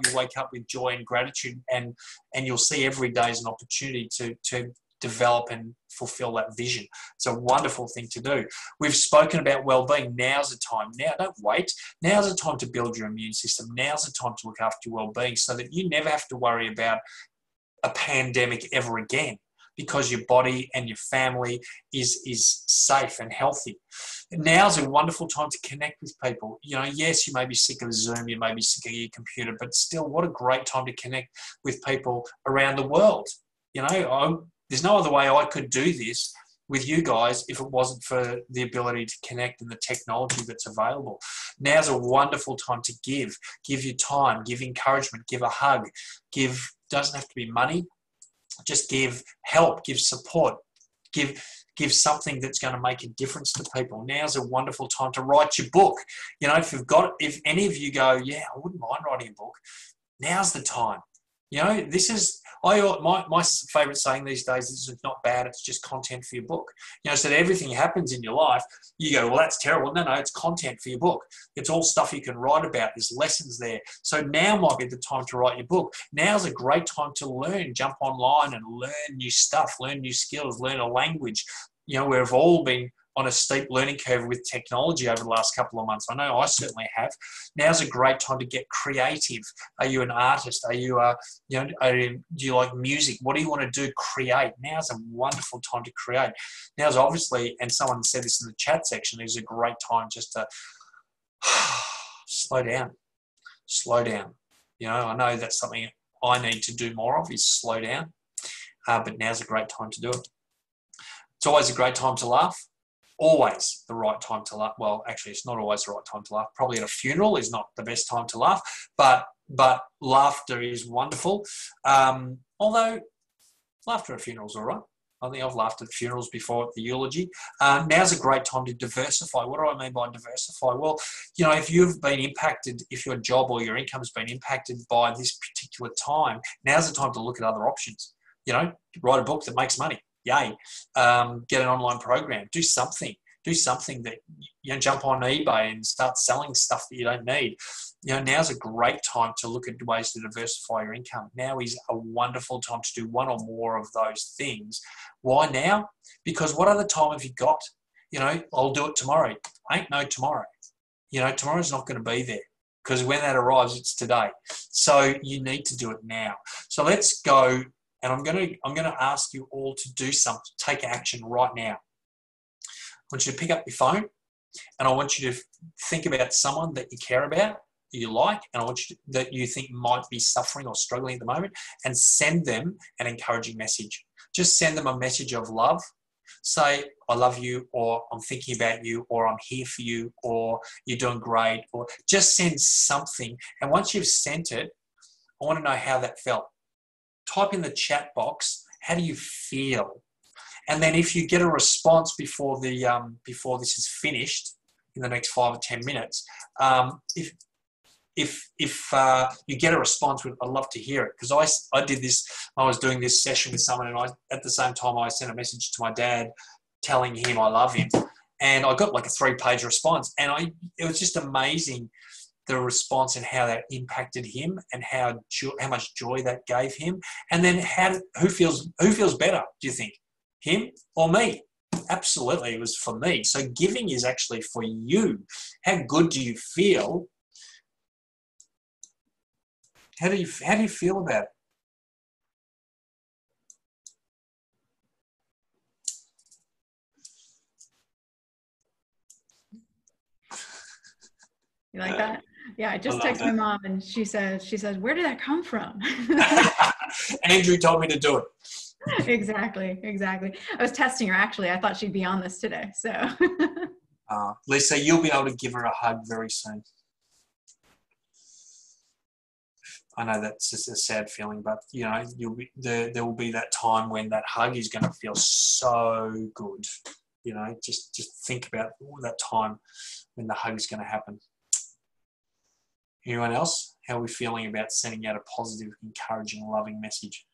with joy and gratitude, and you'll see every day as an opportunity to develop and fulfill that vision. It's a wonderful thing to do. We've spoken about well-being. Now's the time. Now, don't wait. Now's the time to build your immune system. Now's the time to look after your well-being so that you never have to worry about a pandemic ever again, because your body and your family is safe and healthy. Now's a wonderful time to connect with people. You know, yes, you may be sick of Zoom, you may be sick of your computer, but still, what a great time to connect with people around the world. You know, there's no other way I could do this with you guys if it wasn't for the ability to connect and the technology that's available. Now's a wonderful time to give your time, give encouragement, give a hug, doesn't have to be money, just give help, give support, give something that's going to make a difference to people. Now's a wonderful time to write your book. You know, if any of you go, yeah, I wouldn't mind writing a book, now's the time. You know, my favourite saying these days is it's not bad, it's just content for your book. You know, so that everything happens in your life, you go, well, that's terrible. No, it's content for your book. It's all stuff you can write about. There's lessons there. So now might be the time to write your book. Now's a great time to learn, jump online and learn new stuff, learn new skills, learn a language. You know, we've all been on a steep learning curve with technology over the last couple of months. I know I certainly have. Now's a great time to get creative. Are you an artist? Are you do you like music? What do you want to do? Create. Now's a wonderful time to create. Now's obviously, and someone said this in the chat section, is a great time just to slow down. Slow down. You know, I know that's something I need to do more of, is slow down. But now's a great time to do it. It's always a great time to laugh. Always the right time to laugh. Well, actually, it's not always the right time to laugh. Probably at a funeral is not the best time to laugh, but laughter is wonderful. Although laughter at a funeral is all right. I think I've laughed at funerals before at the eulogy. Now's a great time to diversify. What do I mean by diversify? Well, if you've been impacted, if your job or your income has been impacted by this particular time, now's the time to look at other options. Write a book that makes money. Yay. Get an online program. Do something. Do something that, jump on eBay and start selling stuff that you don't need. Now's a great time to look at ways to diversify your income. Now is a wonderful time to do one or more of those things. Why now? Because what other time have you got? I'll do it tomorrow. Ain't no tomorrow. Tomorrow's not going to be there, because when that arrives, it's today. So you need to do it now. So let's go, and I'm going to ask you all to do something, take action right now. I want you to pick up your phone, and I want you to think about someone that you care about, that you like, and I want you that you think might be suffering or struggling at the moment, and send them an encouraging message. Just send them a message of love. Say, I love you, or I'm thinking about you, or I'm here for you, or you're doing great, or just send something. And once you've sent it, I want to know how that felt. Type in the chat box, how do you feel? And then if you get a response before this is finished in the next 5 or 10 minutes, if you get a response, I'd love to hear it, because I did this. I was doing this session with someone, and at the same time I sent a message to my dad telling him I love him, and I got like a 3-page response, and it was just amazing, the response and how that impacted him, and how much joy that gave him. And then who feels better, do you think? Him or me? Absolutely, it was for me. So giving is actually for you. How good do you feel? How do you feel about it?
You like that? Yeah, I just texted my mom, and she says, where did that come from?
Andrew told me to do it.
Exactly. I was testing her, actually. I thought she'd be on this today. So,
Lisa, you'll be able to give her a hug very soon. I know that's just a sad feeling, but there will be that time when that hug is going to feel so good. Just think about that time when the hug is going to happen. Anyone else? How are we feeling about sending out a positive, encouraging, loving message?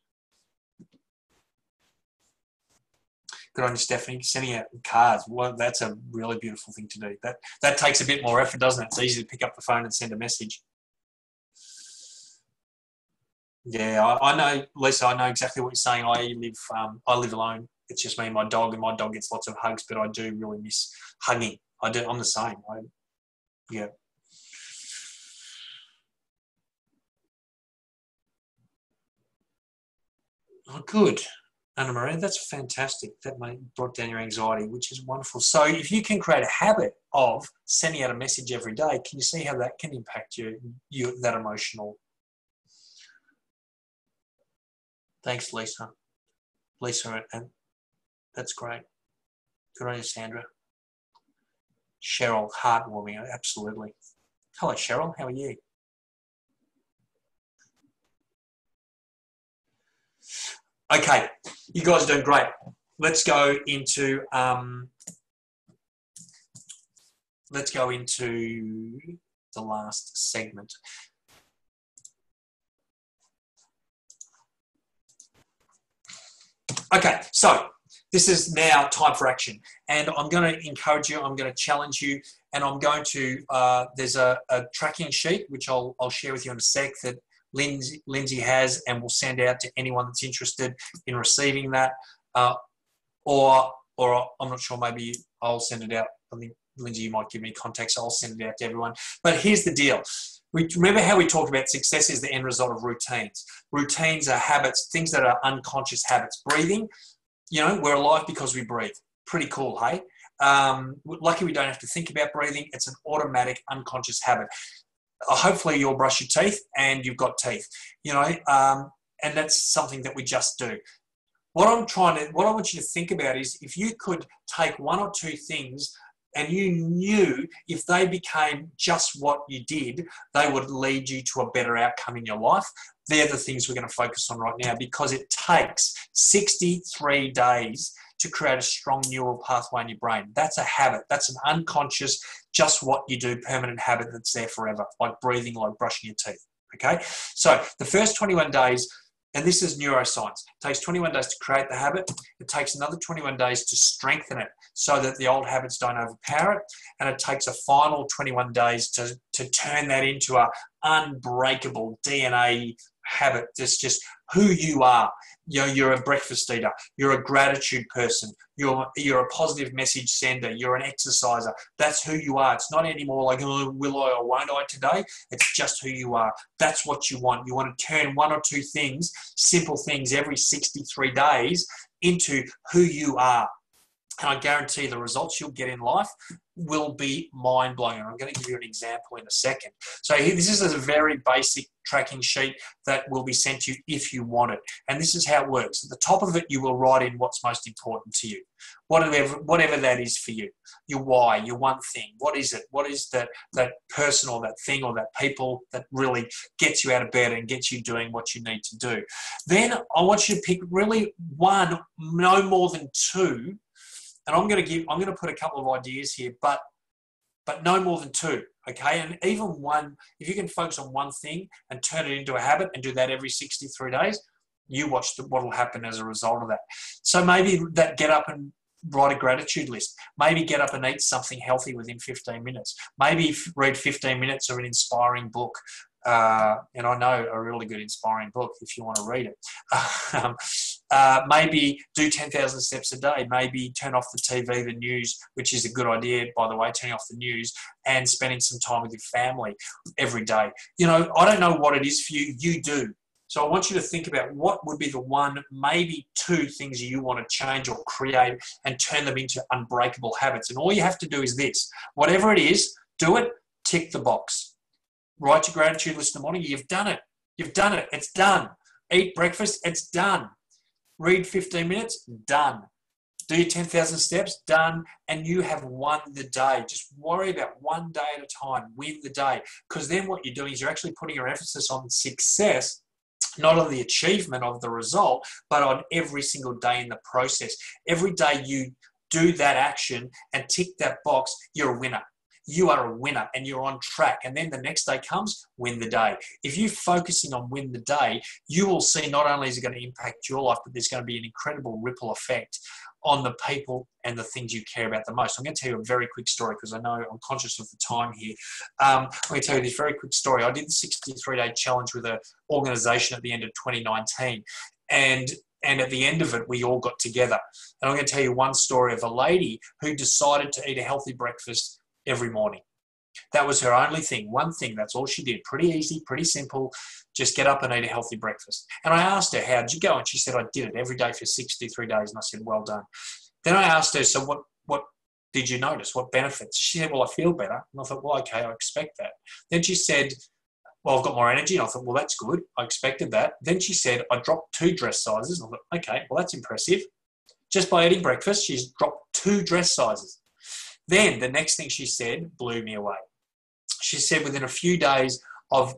Good on you, Stephanie. Sending out cards. Well, that's a really beautiful thing to do. That takes a bit more effort, doesn't it? It's easy to pick up the phone and send a message. Yeah, I know, Lisa. I know exactly what you're saying. I live alone. It's just me and my dog, and my dog gets lots of hugs, but I do really miss hugging. I'm the same. Yeah. Oh, good. Anna Maria, that's fantastic. That brought down your anxiety, which is wonderful. So if you can create a habit of sending out a message every day, can you see how that can impact you that emotional? Thanks, Lisa. And that's great. Good on you, Sandra. Cheryl, heartwarming, absolutely. Hello, Cheryl. How are you? Okay, you guys are doing great. Let's go into the last segment. Okay, so this is now time for action, and I'm going to encourage you. I'm going to challenge you, and I'm going to. There's a tracking sheet which I'll share with you in a sec that Lindsay has, and we'll send out to anyone that's interested in receiving that, or I'm not sure, maybe I'll send it out. I think Lindsay, you might give me contacts, so I'll send it out to everyone. But here's the deal. Remember how we talked about success is the end result of routines. Routines are habits, things that are unconscious habits. Breathing, we're alive because we breathe. Pretty cool, hey? Lucky we don't have to think about breathing. It's an automatic, unconscious habit. Hopefully you'll brush your teeth and you've got teeth, and that's something that we just do. What I want you to think about is if you could take one or two things and you knew if they became just what you did, they would lead you to a better outcome in your life. They're the things we're going to focus on right now, because it takes 63 days to create a strong neural pathway in your brain. That's a habit. That's an unconscious, just what you do, permanent habit that's there forever, like breathing, like brushing your teeth. Okay? So the first 21 days, and this is neuroscience, it takes 21 days to create the habit. It takes another 21 days to strengthen it so that the old habits don't overpower it. And it takes a final 21 days to turn that into an unbreakable DNA habit. That's just who you are. You're a breakfast eater. You're a gratitude person. You're a positive message sender. You're an exerciser. That's who you are. It's not anymore like, oh, will I or won't I today? It's just who you are. That's what you want. You want to turn one or two things, simple things, every 63 days into who you are. And I guarantee the results you'll get in life will be mind-blowing. And I'm going to give you an example in a second. So this is a very basic tracking sheet that will be sent to you if you want it. And this is how it works. At the top of it, you will write in what's most important to you, whatever that is for you, your why, your one thing. What is it? What is that person or that thing or that people that really gets you out of bed and gets you doing what you need to do? Then I want you to pick really one, no more than two. And I'm going to put a couple of ideas here, but no more than two, okay? And even one, if you can focus on one thing and turn it into a habit and do that every 63 days, you watch what will happen as a result of that. So maybe that get up and write a gratitude list. Maybe get up and eat something healthy within 15 minutes. Maybe read 15 minutes of an inspiring book. And I know a really good inspiring book if you want to read it. Maybe do 10,000 steps a day. Maybe turn off the TV, the news, which is a good idea, by the way, turning off the news and spending some time with your family every day. I don't know what it is for you. You do. So I want you to think about what would be the one, maybe two things you want to change or create and turn them into unbreakable habits. And all you have to do is this. Whatever it is, do it, tick the box. Write your gratitude list in the morning. You've done it. You've done it. It's done. Eat breakfast. It's done. Read 15 minutes. Done. Do your 10,000 steps. Done. And you have won the day. Just worry about one day at a time. Win the day. Because then what you're doing is you're actually putting your emphasis on success, not on the achievement of the result, but on every single day in the process. Every day you do that action and tick that box, you're a winner. You are a winner and you're on track. And then the next day comes, win the day. If you're focusing on win the day, you will see not only is it going to impact your life, but there's going to be an incredible ripple effect on the people and the things you care about the most. I'm going to tell you a very quick story because I know I'm conscious of the time here. I'm going to tell you this very quick story. I did the 63-day challenge with an organization at the end of 2019. And at the end of it, we all got together. And I'm going to tell you one story of a lady who decided to eat a healthy breakfast every morning. That was her only thing, one thing. That's all she did. Pretty easy, pretty simple. Just get up and eat a healthy breakfast. And I asked her, how did you go? And she said, I did it every day for 63 days. And I said, well done. Then I asked her, so what did you notice? What benefits? She said, well, I feel better. And I thought, well, okay, I expect that. Then she said, well, I've got more energy. And I thought, well, that's good. I expected that. Then she said, I dropped 2 dress sizes. And I thought, okay, well, that's impressive. Just by eating breakfast, she's dropped 2 dress sizes. Then the next thing she said blew me away. She said within a few days of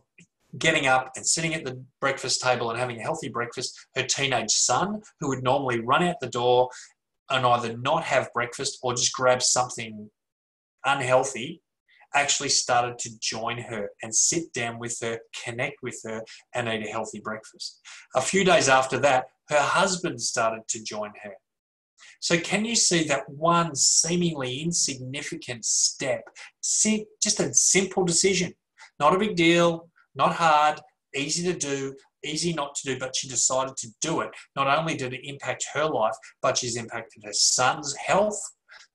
getting up and sitting at the breakfast table and having a healthy breakfast, her teenage son, who would normally run out the door and either not have breakfast or just grab something unhealthy, actually started to join her and sit down with her, connect with her, and eat a healthy breakfast. A few days after that, her husband started to join her. So can you see that one seemingly insignificant step, just a simple decision, not a big deal, not hard, easy to do, easy not to do, but she decided to do it. Not only did it impact her life, but she's impacted her son's health,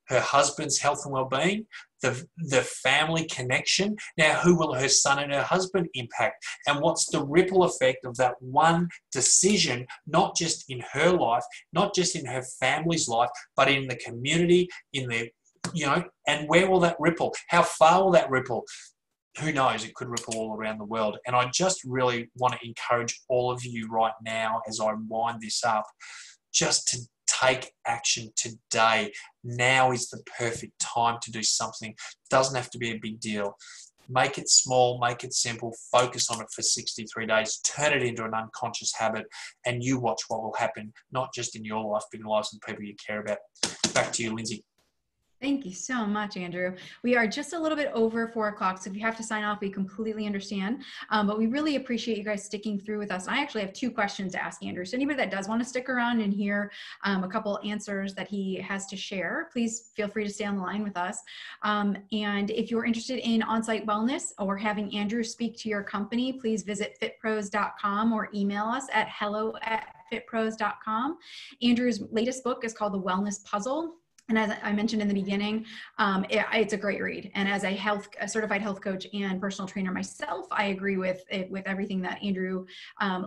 her husband's health and well-being, the family connection. Now, who will her son and her husband impact? And what's the ripple effect of that one decision, not just in her life, not just in her family's life, but in the community, and where will that ripple? How far will that ripple? Who knows? It could ripple all around the world. And I just really want to encourage all of you right now as I wind this up, just to take action today. Now is the perfect time to do something. It doesn't have to be a big deal. Make it small, make it simple, focus on it for 63 days, turn it into an unconscious habit, and you watch what will happen, not just in your life, but in the lives of the people you care about. Back to you, Lindsay.
Thank you so much, Andrew. We are just a little bit over 4 o'clock, so if you have to sign off, we completely understand. But we really appreciate you guys sticking through with us. I actually have 2 questions to ask Andrew. So anybody that does want to stick around and hear a couple answers that he has to share, please feel free to stay on the line with us. And if you're interested in on-site wellness or having Andrew speak to your company, please visit fitpros.com or email us at hello@fitpros.com. Andrew's latest book is called The Wellness Puzzle. And as I mentioned in the beginning, it's a great read. And as a certified health coach and personal trainer myself, I agree with everything that Andrew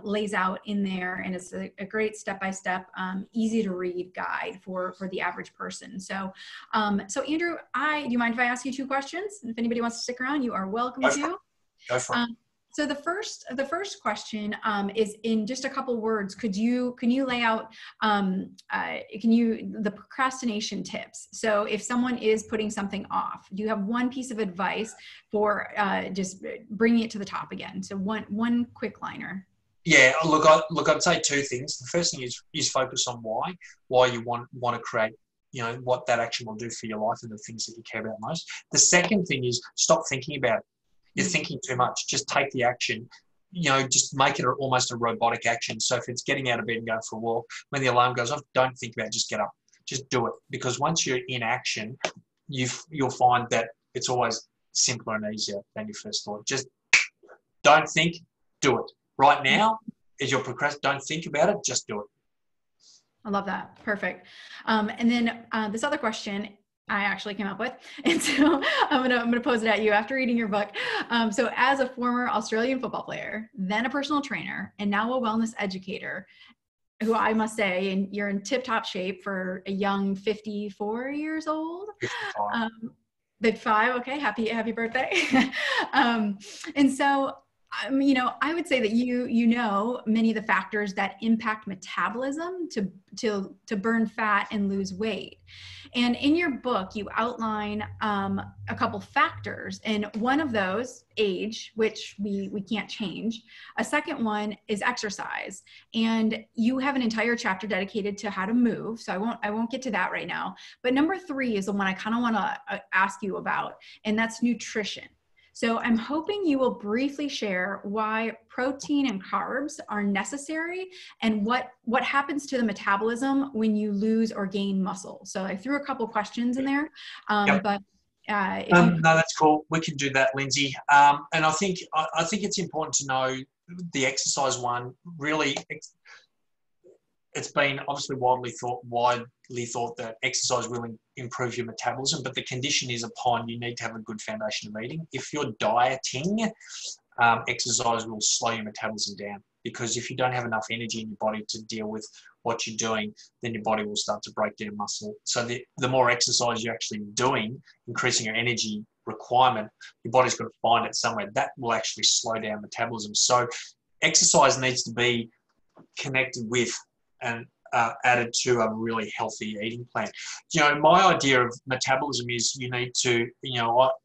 lays out in there. And it's a great step-by-step, easy to read guide for the average person. So Andrew, do you mind if I ask you 2 questions? If anybody wants to stick around, you are welcome to.
Go for it.
So the first question is in just a couple words. Can you lay out the procrastination tips? So if someone is putting something off, do you have one piece of advice for just bringing it to the top again? So one quick liner.
Yeah, I'd say 2 things. The first thing is focus on why you want to create, what that action will do for your life and the things that you care about most. The second thing is stop thinking about it. You're thinking too much. Just take the action. Just make it almost a robotic action. So if it's getting out of bed and going for a walk, when the alarm goes off, don't think about it. Just get up. Just do it. Because once you're in action, you'll find that it's always simpler and easier than you first thought. Just don't think, do it. Right now, as you're procrastinating, don't think about it. Just do it.
I love that. Perfect. And then this other question I actually came up with. And so I'm gonna pose it at you after reading your book. So as a former Australian football player, then a personal trainer, and now a wellness educator, who I must say, and you're in tip-top shape for a young 54 years old.
55.
55, okay, happy birthday. And so, I would say that many of the factors that impact metabolism to burn fat and lose weight. And in your book, you outline a couple factors, and one of those, age, which we can't change. A second one is exercise, and you have an entire chapter dedicated to how to move. So I won't get to that right now. But number 3 is the one I kind of want to ask you about, and that's nutrition. So I'm hoping you will briefly share why protein and carbs are necessary and what happens to the metabolism when you lose or gain muscle. So I threw a couple questions in there,
Yep.
but
no, that's cool. We can do that, Lindsay. And I think it's important to know the exercise one. Really, it's been obviously widely thought that exercise will improve your metabolism, but the condition is upon you need to have a good foundation of eating. If you're dieting, exercise will slow your metabolism down, because if you don't have enough energy in your body to deal with what you're doing, then your body will start to break down muscle. So the more exercise you're actually doing, increasing your energy requirement, your body's got to find it somewhere. That will actually slow down metabolism. So exercise needs to be connected with and added to a really healthy eating plan. My idea of metabolism is you need to,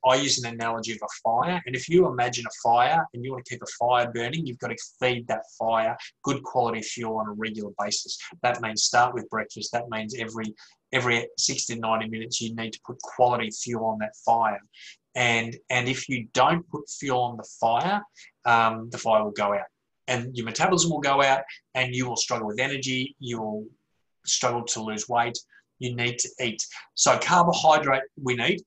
I use an analogy of a fire. And if you imagine a fire and you want to keep a fire burning, you've got to feed that fire good quality fuel on a regular basis. That means start with breakfast. That means every 60 to 90 minutes, you need to put quality fuel on that fire. And if you don't put fuel on the fire will go out. And your metabolism will go out, and you will struggle with energy. You will struggle to lose weight. You need to eat. So carbohydrate we need,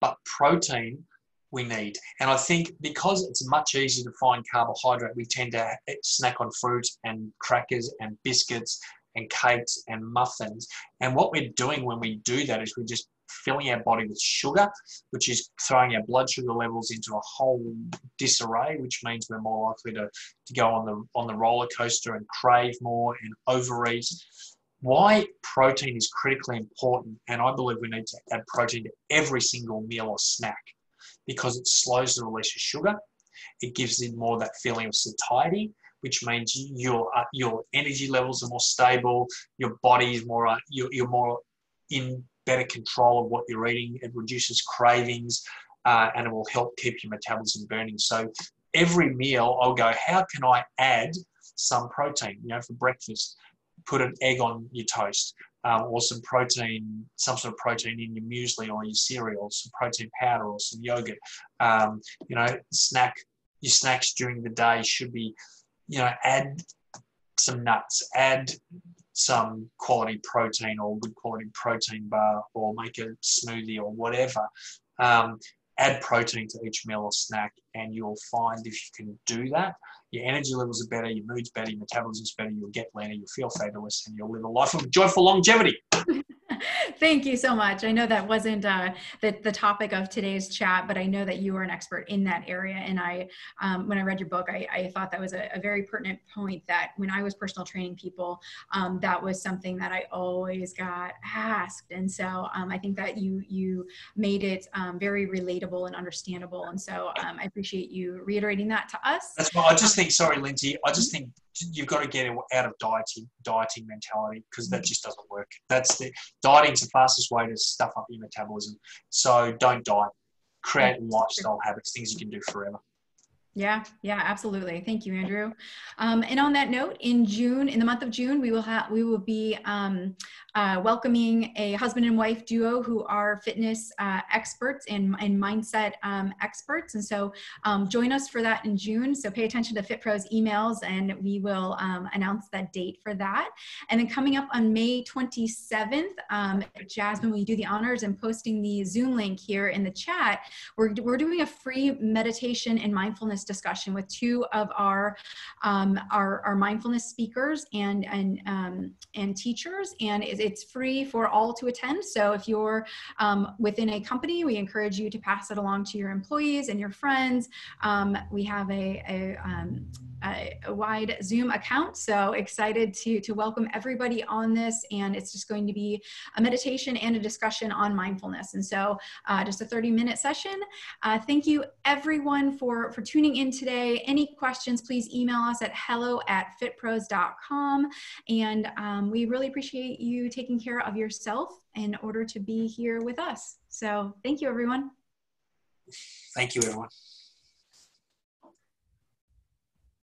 but protein we need. And I think because it's much easier to find carbohydrate, we tend to snack on fruit and crackers and biscuits and cakes and muffins. And what we're doing when we do that is we're just filling our body with sugar, which is throwing our blood sugar levels into a whole disarray, which means we're more likely to go on the roller coaster and crave more and overeat. Why protein is critically important, and I believe we need to add protein to every single meal or snack, because it slows the release of sugar. It gives it more that feeling of satiety, which means your energy levels are more stable, your body is more, you're more in better control of what you're eating. It reduces cravings, and it will help keep your metabolism burning. So every meal I'll go, how can I add some protein? For breakfast, put an egg on your toast, or some protein, some sort of protein in your muesli or your cereal, some protein powder or some yogurt. Your snacks during the day should be, add some nuts, add some quality protein or good quality protein bar, or make a smoothie or whatever. Add protein to each meal or snack, and you'll find if you can do that, your energy levels are better, your mood's better, your metabolism's better, you'll get leaner, you'll feel fabulous, and you'll live a life of joyful longevity.
Thank you so much. I know that wasn't the topic of today's chat, but I know that you are an expert in that area. And when I read your book, I thought that was a very pertinent point, that when I was personal training people, that was something that I always got asked. And so I think that you made it very relatable and understandable. And so I appreciate you reiterating that to us.
That's why I just think, sorry, Lindsay, I just think you've got to get out of dieting mentality, because that just doesn't work. Dieting's the fastest way to stuff up your metabolism. So don't diet. Create lifestyle habits, things you can do forever.
Yeah, absolutely. Thank you, Andrew. And on that note, in the month of June, we will be welcoming a husband and wife duo who are fitness experts and mindset experts. And so join us for that in June. So pay attention to FitPro's emails, and we will announce that date for that. And then coming up on May 27th, Jasmine, will you do the honors and posting the Zoom link here in the chat? We're doing a free meditation and mindfulness discussion with two of our mindfulness speakers and teachers, and it's free for all to attend. So if you're within a company, we encourage you to pass it along to your employees and your friends. We have a wide Zoom account, so excited to welcome everybody on this. And it's just going to be a meditation and a discussion on mindfulness. And so just a 30-minute session. Thank you everyone for tuning in today. Any questions, please email us at hello@fitpros.com. And we really appreciate you taking care of yourself in order to be here with us. So thank you, everyone.
Thank you, everyone.